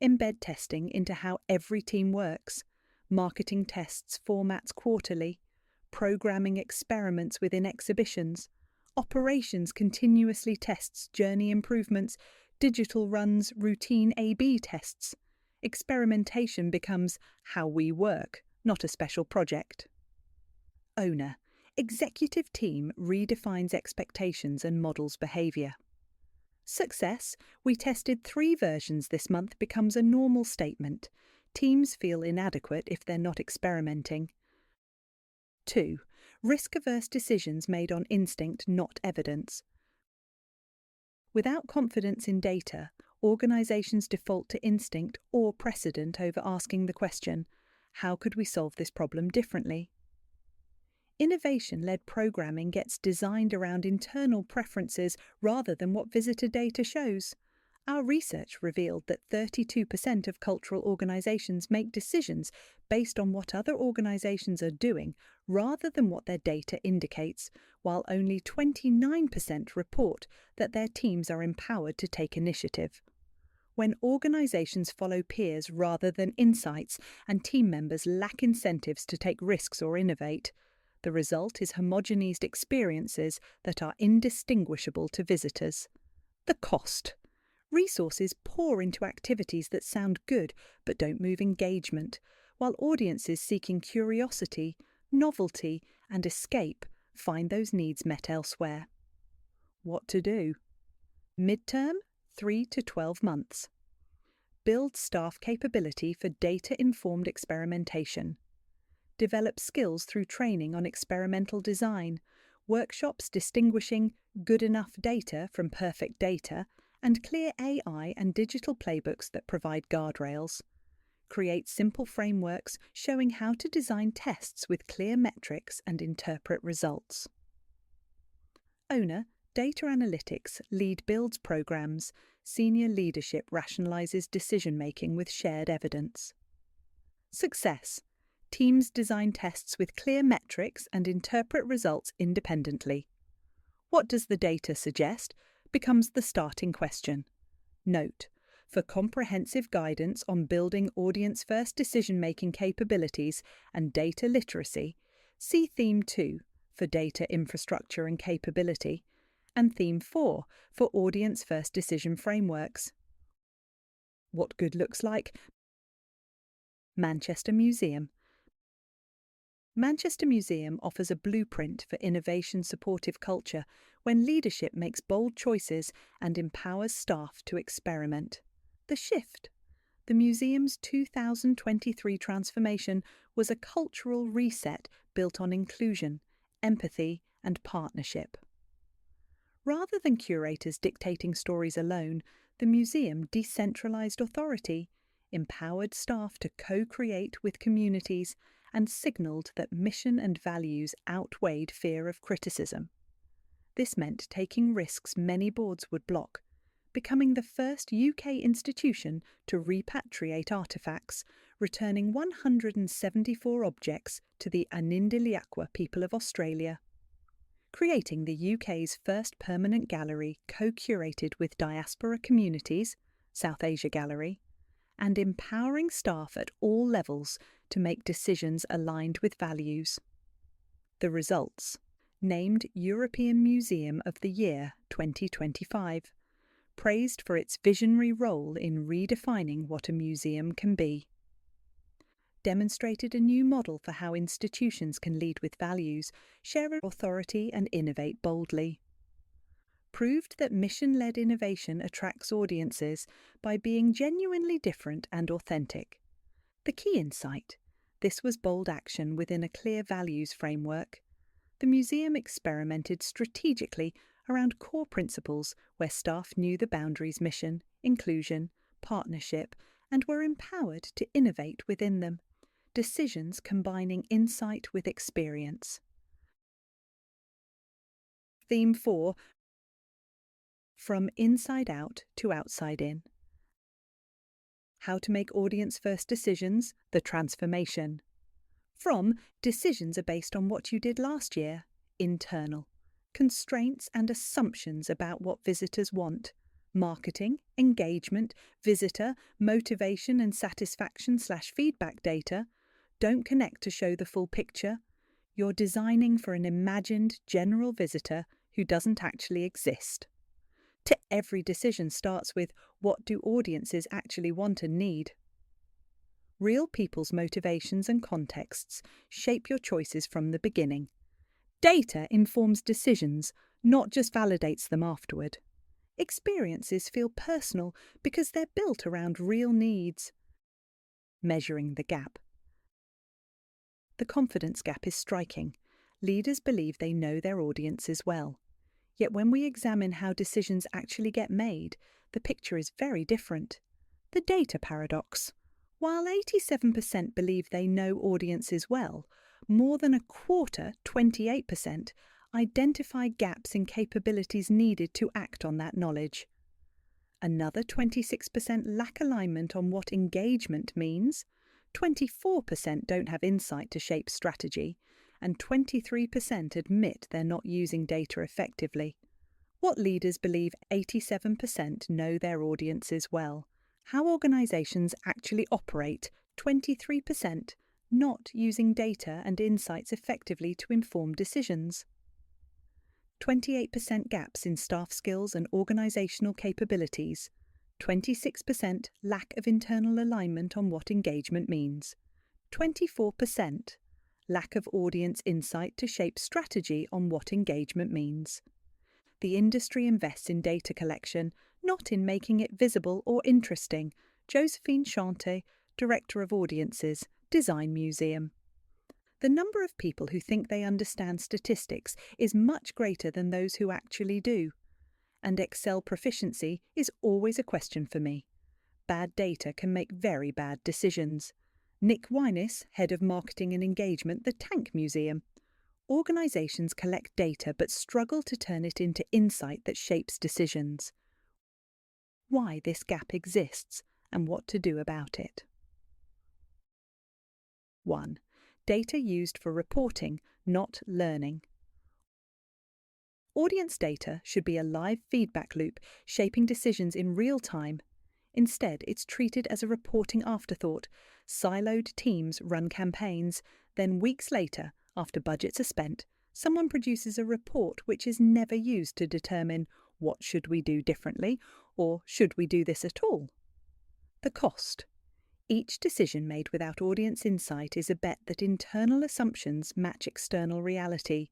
Embed testing into how every team works. Marketing tests formats quarterly. Programming experiments within exhibitions. Operations continuously tests journey improvements. Digital runs routine A/B tests. Experimentation becomes how we work, not a special project. Owner. Executive team redefines expectations and models behaviour. Success. We tested 3 versions this month becomes a normal statement. Teams feel inadequate if they're not experimenting. 2. Risk-averse decisions made on instinct, not evidence. Without confidence in data, organisations default to instinct or precedent over asking the question, how could we solve this problem differently? Innovation-led programming gets designed around internal preferences rather than what visitor data shows. Our research revealed that 32% of cultural organisations make decisions based on what other organisations are doing rather than what their data indicates, while only 29% report that their teams are empowered to take initiative. When organisations follow peers rather than insights and team members lack incentives to take risks or innovate, the result is homogenised experiences that are indistinguishable to visitors. The cost. Resources pour into activities that sound good but don't move engagement, while audiences seeking curiosity, novelty, and escape find those needs met elsewhere. What to do? Midterm, 3 to 12 months. Build staff capability for data-informed experimentation. Develop skills through training on experimental design, workshops distinguishing good enough data from perfect data, and clear AI and digital playbooks that provide guardrails. Create simple frameworks showing how to design tests with clear metrics and interpret results. Owner, Data Analytics, lead builds programs. Senior leadership rationalizes decision-making with shared evidence. Success. Teams design tests with clear metrics and interpret results independently. What does the data suggest? Becomes the starting question. Note: for comprehensive guidance on building audience-first decision-making capabilities and data literacy, see Theme 2 for data infrastructure and capability, and Theme 4 for audience-first decision frameworks. What good looks like? Manchester Museum. Manchester Museum offers a blueprint for innovation-supportive culture when leadership makes bold choices and empowers staff to experiment. The shift. The museum's 2023 transformation was a cultural reset built on inclusion, empathy, and partnership. Rather than curators dictating stories alone, the museum decentralized authority, empowered staff to co-create with communities, and signalled that mission and values outweighed fear of criticism. This meant taking risks many boards would block, becoming the first UK institution to repatriate artefacts, returning 174 objects to the Anindiliakwa people of Australia. Creating the UK's first permanent gallery co-curated with diaspora communities, South Asia Gallery, and empowering staff at all levels to make decisions aligned with values. The results. Named European Museum of the Year 2025. Praised for its visionary role in redefining what a museum can be. Demonstrated a new model for how institutions can lead with values, share authority and innovate boldly. Proved that mission-led innovation attracts audiences by being genuinely different and authentic. The key insight: this was bold action within a clear values framework. The museum experimented strategically around core principles where staff knew the boundaries: mission, inclusion, partnership, and were empowered to innovate within them. Decisions combining insight with experience. Theme 4. From inside out to outside in. How to make audience-first decisions, the transformation. From, decisions are based on what you did last year, internal. Constraints and assumptions about what visitors want. Marketing, engagement, visitor, motivation and satisfaction/feedback data don't connect to show the full picture. You're designing for an imagined general visitor who doesn't actually exist. To every decision starts with, what do audiences actually want and need? Real people's motivations and contexts shape your choices from the beginning. Data informs decisions, not just validates them afterward. Experiences feel personal because they're built around real needs. Measuring the gap. The confidence gap is striking. Leaders believe they know their audiences well. Yet when we examine how decisions actually get made, the picture is very different. The data paradox. While 87% believe they know audiences well, more than a quarter, 28%, identify gaps in capabilities needed to act on that knowledge. Another 26% lack alignment on what engagement means, 24% don't have insight to shape strategy, and 23% admit they're not using data effectively. What leaders believe 87% know their audiences well. How organisations actually operate, 23%, not using data and insights effectively to inform decisions. 28% gaps in staff skills and organisational capabilities. 26% lack of internal alignment on what engagement means. 24% lack of audience insight to shape strategy on what engagement means. The industry invests in data collection, not in making it visible or interesting, Josephine Chante, Director of Audiences, Design Museum. The number of people who think they understand statistics is much greater than those who actually do. And Excel proficiency is always a question for me. Bad data can make very bad decisions. Nick Wynis, Head of Marketing and Engagement, the Tank Museum. Organisations collect data but struggle to turn it into insight that shapes decisions. Why this gap exists and what to do about it. 1. Data used for reporting, not learning. Audience data should be a live feedback loop, shaping decisions in real time. Instead, it's treated as a reporting afterthought. Siloed teams run campaigns, then weeks later, after budgets are spent, someone produces a report which is never used to determine what should we do differently or should we do this at all. The cost. Each decision made without audience insight is a bet that internal assumptions match external reality,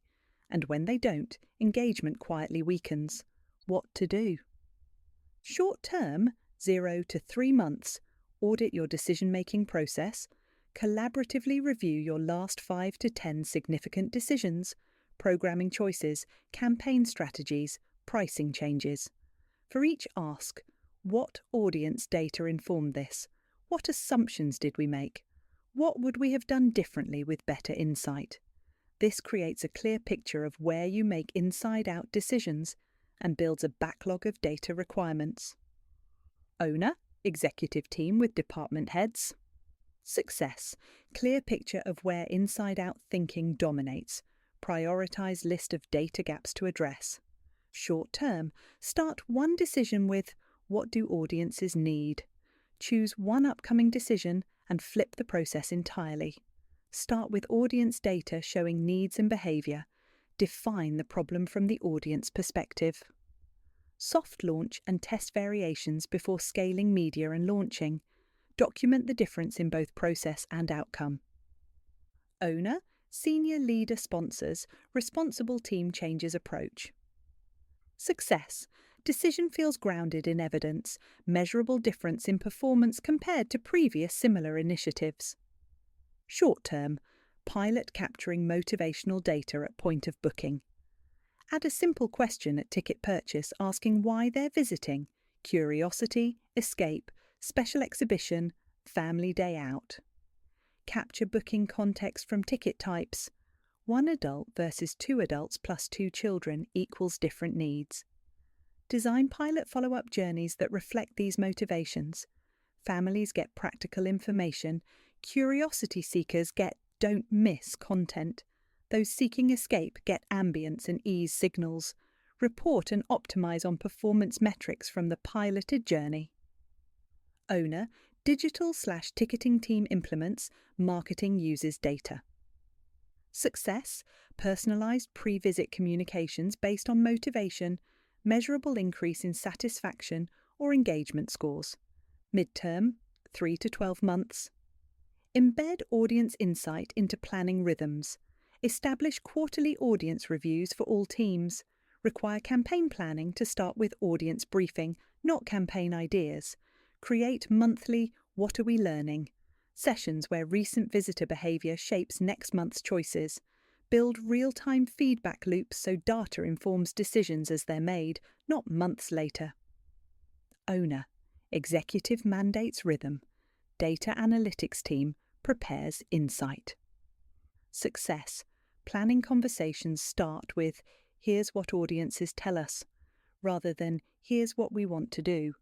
and when they don't, engagement quietly weakens. What to do? Short term, 0 to 3 months, audit your decision-making process, collaboratively review your last 5 to 10 significant decisions, programming choices, campaign strategies, pricing changes. For each ask, what audience data informed this? What assumptions did we make? What would we have done differently with better insight? This creates a clear picture of where you make inside-out decisions and builds a backlog of data requirements. Owner, executive team with department heads. Success, clear picture of where inside-out thinking dominates. Prioritize list of data gaps to address. Short term, start one decision with what do audiences need? Choose one upcoming decision and flip the process entirely. Start with audience data showing needs and behaviour. Define the problem from the audience perspective. Soft launch and test variations before scaling media and launching. Document the difference in both process and outcome. Owner, senior leader sponsors, responsible team changes approach. Success. Decision feels grounded in evidence, measurable difference in performance compared to previous similar initiatives. Short term, pilot capturing motivational data at point of booking. Add a simple question at ticket purchase asking why they're visiting, curiosity, escape, special exhibition, family day out. Capture booking context from ticket types. 1 adult versus 2 adults plus 2 children equals different needs. Design pilot follow-up journeys that reflect these motivations. Families get practical information. Curiosity seekers get don't miss content. Those seeking escape get ambience and ease signals. Report and optimize on performance metrics from the piloted journey. Owner, digital/ticketing team implements, marketing uses data. Success, personalized pre-visit communications based on motivation, measurable increase in satisfaction or engagement scores. Midterm, 3 to 12 months. Embed audience insight into planning rhythms. Establish quarterly audience reviews for all teams. Require campaign planning to start with audience briefing, not campaign ideas. Create monthly "What are we learning?" sessions where recent visitor behaviour shapes next month's choices. Build real-time feedback loops so data informs decisions as they're made, not months later. Owner, executive mandates rhythm. Data analytics team prepares insight. Success, planning conversations start with "here's what audiences tell us," rather than "here's what we want to do."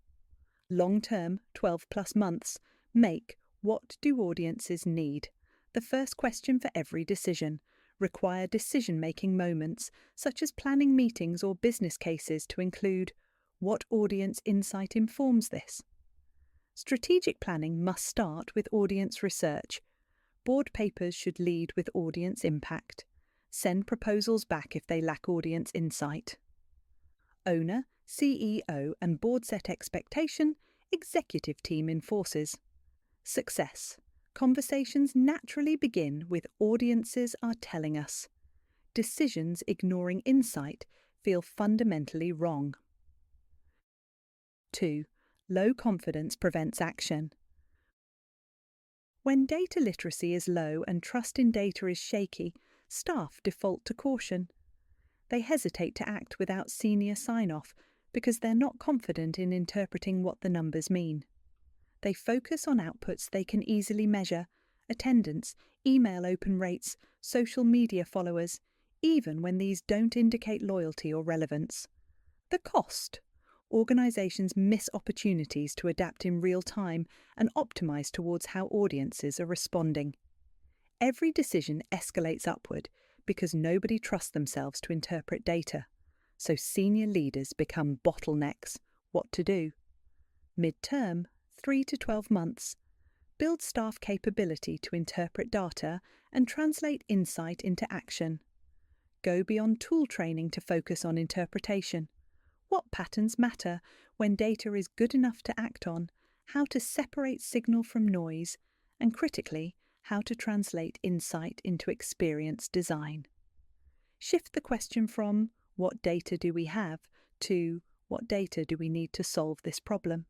Long-term, 12+ months, make "what do audiences need?" the first question for every decision. Require decision-making moments, such as planning meetings or business cases, to include what audience insight informs this. Strategic planning must start with audience research. Board papers should lead with audience impact. Send proposals back if they lack audience insight. Owner, CEO and board set expectation, executive team enforces. Success. Conversations naturally begin with "audiences are telling us." Decisions ignoring insight feel fundamentally wrong. 2. Low confidence prevents action. When data literacy is low and trust in data is shaky, staff default to caution. They hesitate to act without senior sign-off because they're not confident in interpreting what the numbers mean. They focus on outputs they can easily measure: attendance, email open rates, social media followers, even when these don't indicate loyalty or relevance. The cost: organisations miss opportunities to adapt in real time and optimise towards how audiences are responding. Every decision escalates upward because nobody trusts themselves to interpret data, so senior leaders become bottlenecks. What to do? Mid-term, 3 to 12 months. Build staff capability to interpret data and translate insight into action. Go beyond tool training to focus on interpretation. What patterns matter when data is good enough to act on, how to separate signal from noise, and critically, how to translate insight into experience design. Shift the question from "what data do we have" to "what data do we need to solve this problem?"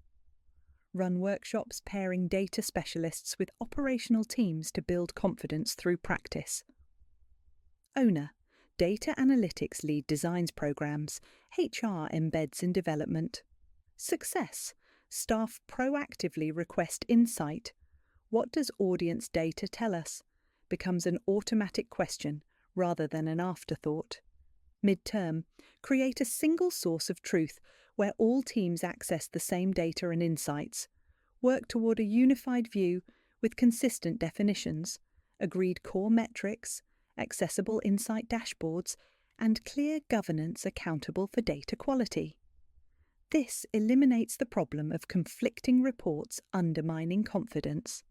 Run workshops pairing data specialists with operational teams to build confidence through practice. Owner: data analytics lead designs programs, HR embeds in development. Success: staff proactively request insight. What does audience data tell us? Becomes an automatic question rather than an afterthought. Mid-term: create a single source of truth where all teams access the same data and insights. Work toward a unified view with consistent definitions, agreed core metrics, accessible insight dashboards, and clear governance accountable for data quality. This eliminates the problem of conflicting reports undermining confidence.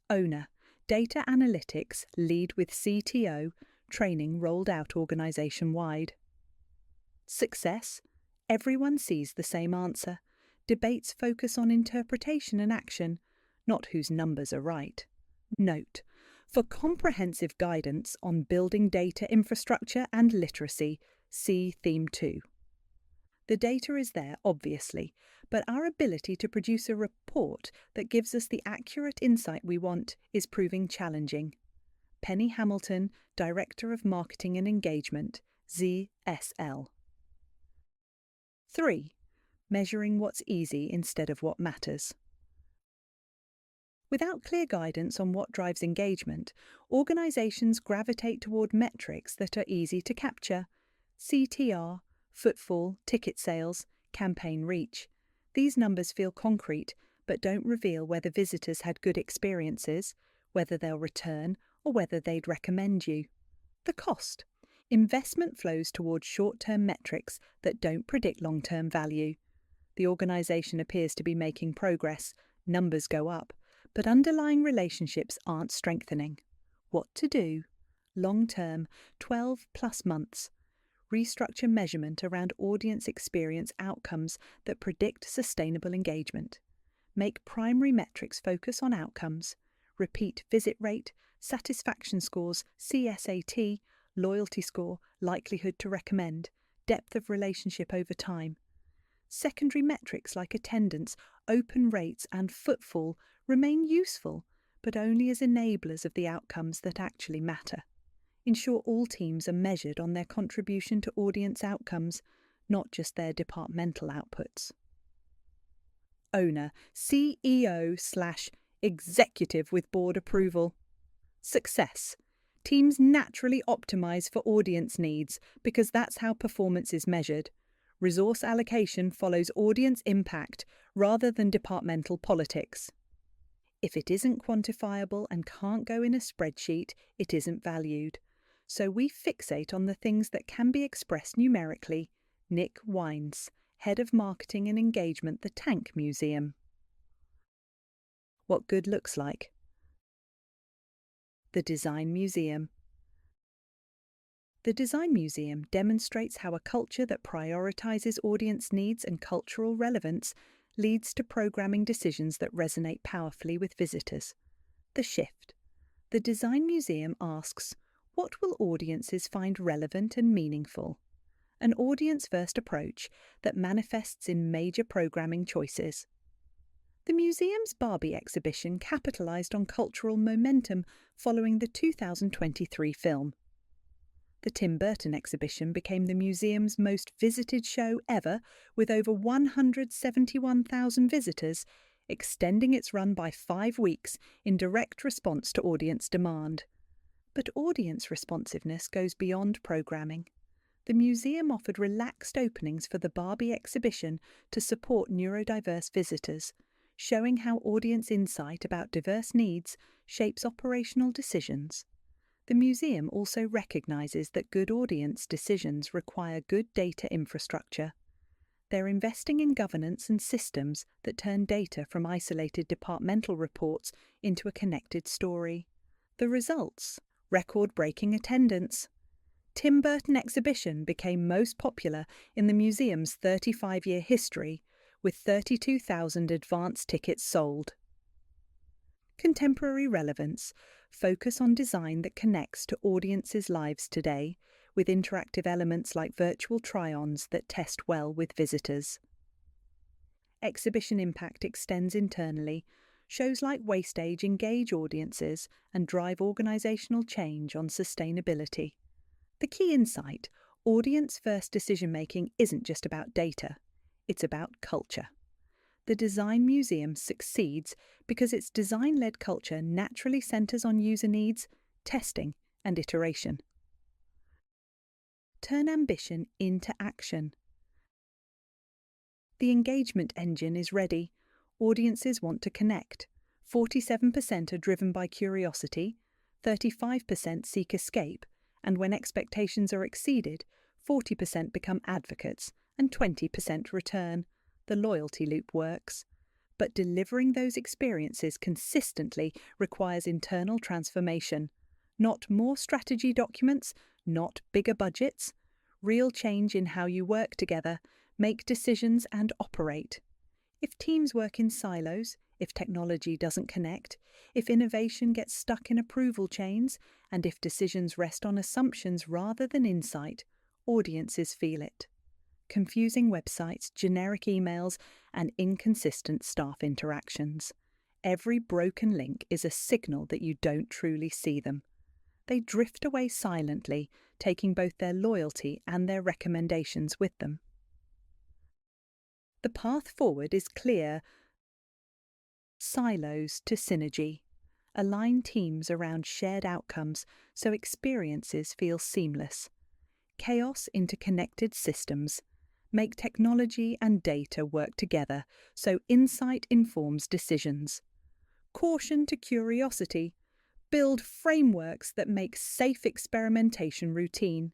Owner: data analytics lead with CTO, training rolled out organisation-wide. Success: everyone sees the same answer. Debates focus on interpretation and action, not whose numbers are right. Note: for comprehensive guidance on building data infrastructure and literacy, see Theme 2. The data is there, obviously, but our ability to produce a report that gives us the accurate insight we want is proving challenging. Penny Hamilton, Director of Marketing and Engagement, ZSL. 3. Measuring what's easy instead of what matters. Without clear guidance on what drives engagement, organisations gravitate toward metrics that are easy to capture: CTR, footfall, ticket sales, campaign reach. These numbers feel concrete, but don't reveal whether visitors had good experiences, whether they'll return, or whether they'd recommend you. The cost: investment flows towards short-term metrics that don't predict long-term value. The organisation appears to be making progress, numbers go up, but underlying relationships aren't strengthening. What to do? Long-term, 12+ months. Restructure measurement around audience experience outcomes that predict sustainable engagement. Make primary metrics focus on outcomes. Repeat visit rate, satisfaction scores, CSAT, loyalty score, likelihood to recommend, depth of relationship over time. Secondary metrics like attendance, open rates, and footfall remain useful, but only as enablers of the outcomes that actually matter. Ensure all teams are measured on their contribution to audience outcomes, not just their departmental outputs. Owner: CEO/executive with board approval. Success: teams naturally optimise for audience needs because that's how performance is measured. Resource allocation follows audience impact rather than departmental politics. If it isn't quantifiable and can't go in a spreadsheet, it isn't valued. So we fixate on the things that can be expressed numerically. Nick Wines, Head of Marketing and Engagement, the Tank Museum. What good looks like. The Design Museum. The Design Museum demonstrates how a culture that prioritises audience needs and cultural relevance leads to programming decisions that resonate powerfully with visitors. The shift. The Design Museum asks, what will audiences find relevant and meaningful? an audience-first approach that manifests in major programming choices. The museum's Barbie exhibition capitalised on cultural momentum following the 2023 film. The Tim Burton exhibition became the museum's most visited show ever, with over 171,000 visitors, extending its run by 5 weeks in direct response to audience demand. But audience responsiveness goes beyond programming. The museum offered relaxed openings for the Barbie exhibition to support neurodiverse visitors, showing how audience insight about diverse needs shapes operational decisions. The museum also recognises that good audience decisions require good data infrastructure. They're investing in governance and systems that turn data from isolated departmental reports into a connected story. The results: record-breaking attendance. Tim Burton exhibition became most popular in the museum's 35-year history, with 32,000 advance tickets sold. Contemporary relevance: focus on design that connects to audiences' lives today, with interactive elements like virtual try-ons that test well with visitors. Exhibition impact extends internally. Shows like Wastage engage audiences and drive organisational change on sustainability. The key insight: audience-first decision-making isn't just about data, it's about culture. The Design Museum succeeds because its design-led culture naturally centres on user needs, testing and iteration. Turn ambition into action. The engagement engine is ready. Audiences want to connect. 47% are driven by curiosity, 35% seek escape, and when expectations are exceeded, 40% become advocates and 20% return. The loyalty loop works. But delivering those experiences consistently requires internal transformation. Not more strategy documents, not bigger budgets. Real change in how you work together, make decisions and operate. If teams work in silos, if technology doesn't connect, if innovation gets stuck in approval chains, and if decisions rest on assumptions rather than insight, audiences feel it. Confusing websites, generic emails, and inconsistent staff interactions. Every broken link is a signal that you don't truly see them. They drift away silently, taking both their loyalty and their recommendations with them. The path forward is clear. Silos to synergy. Align teams around shared outcomes so experiences feel seamless. Chaos into connected systems. Make technology and data work together so insight informs decisions. Caution to curiosity. Build frameworks that make safe experimentation routine.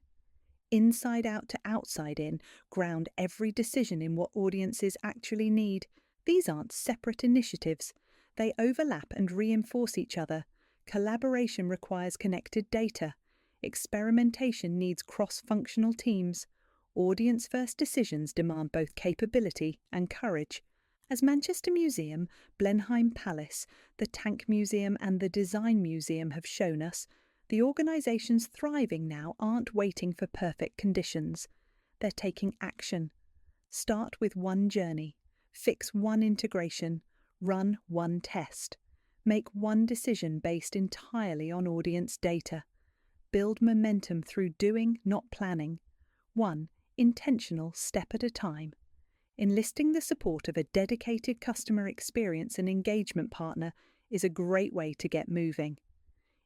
Inside out to outside in, ground every decision in what audiences actually need. These aren't separate initiatives. They overlap and reinforce each other. Collaboration requires connected data. Experimentation needs cross-functional teams. Audience-first decisions demand both capability and courage. As Manchester Museum, Blenheim Palace, the Tank Museum and the Design Museum have shown us, the organisations thriving now aren't waiting for perfect conditions. They're taking action. Start with one journey. Fix one integration. Run one test. Make one decision based entirely on audience data. Build momentum through doing, not planning. One intentional step at a time. Enlisting the support of a dedicated customer experience and engagement partner is a great way to get moving.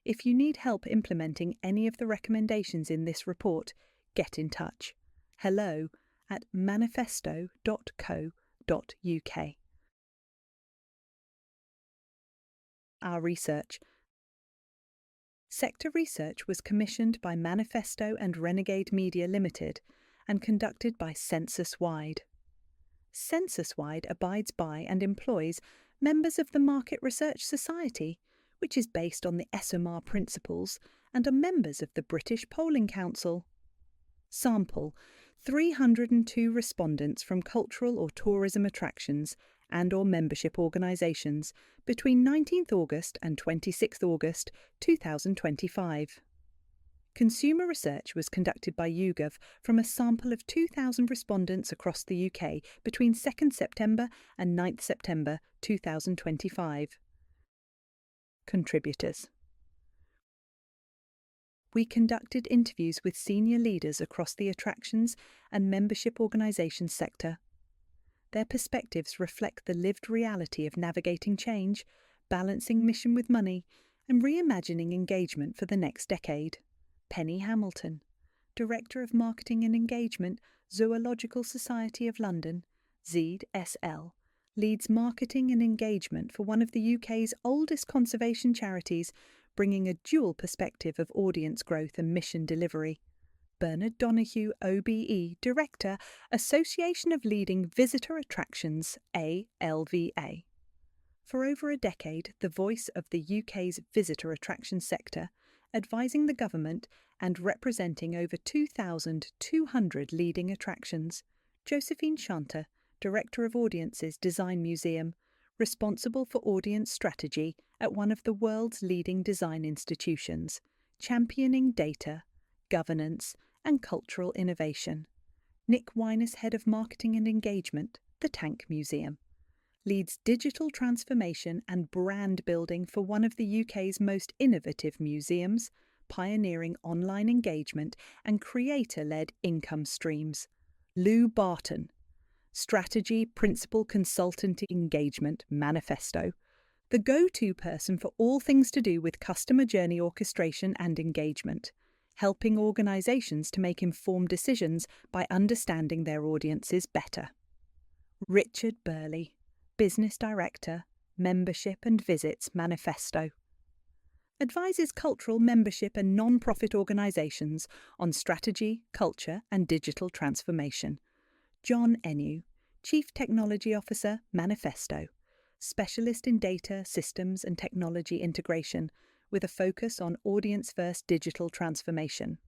If you need help implementing any of the recommendations in this report, get in touch. hello@manifesto.co.uk. Our research. Sector research was commissioned by Manifesto and Renegade Media Limited and conducted by Census-Wide. Census-Wide abides by and employs members of the Market Research Society, which is based on the SMR principles, and are members of the British Polling Council. Sample: 302 respondents from cultural or tourism attractions and/or membership organisations between 19th August and 26th August 2025. Consumer research was conducted by YouGov from a sample of 2,000 respondents across the UK between 2nd September and 9th September 2025. Contributors. We conducted interviews with senior leaders across the attractions and membership organisation sector. Their perspectives reflect the lived reality of navigating change, balancing mission with money, and reimagining engagement for the next decade. Penny Hamilton, Director of Marketing and Engagement, Zoological Society of London, ZSL, leads marketing and engagement for one of the UK's oldest conservation charities, bringing a dual perspective of audience growth and mission delivery. Bernard Donoghue, OBE, Director, Association of Leading Visitor Attractions, ALVA. For over a decade, the voice of the UK's visitor attraction sector, advising the government and representing over 2,200 leading attractions. Josephine Shanter, Director of Audiences, Design Museum, responsible for audience strategy at one of the world's leading design institutions, championing data, governance, and cultural innovation. Nick Wyness, Head of Marketing and Engagement, the Tank Museum, leads digital transformation and brand building for one of the UK's most innovative museums, pioneering online engagement and creator-led income streams. Lou Barton, Strategy Principal Consultant Engagement, Manifesto, the go-to person for all things to do with customer journey orchestration and engagement, helping organisations to make informed decisions by understanding their audiences better. Richard Burley, Business Director, Membership and Visits, Manifesto, advises cultural, membership and non-profit organisations on strategy, culture and digital transformation. John Enu, Chief Technology Officer, Manifesto, specialist in data, systems and technology integration with a focus on audience-first digital transformation.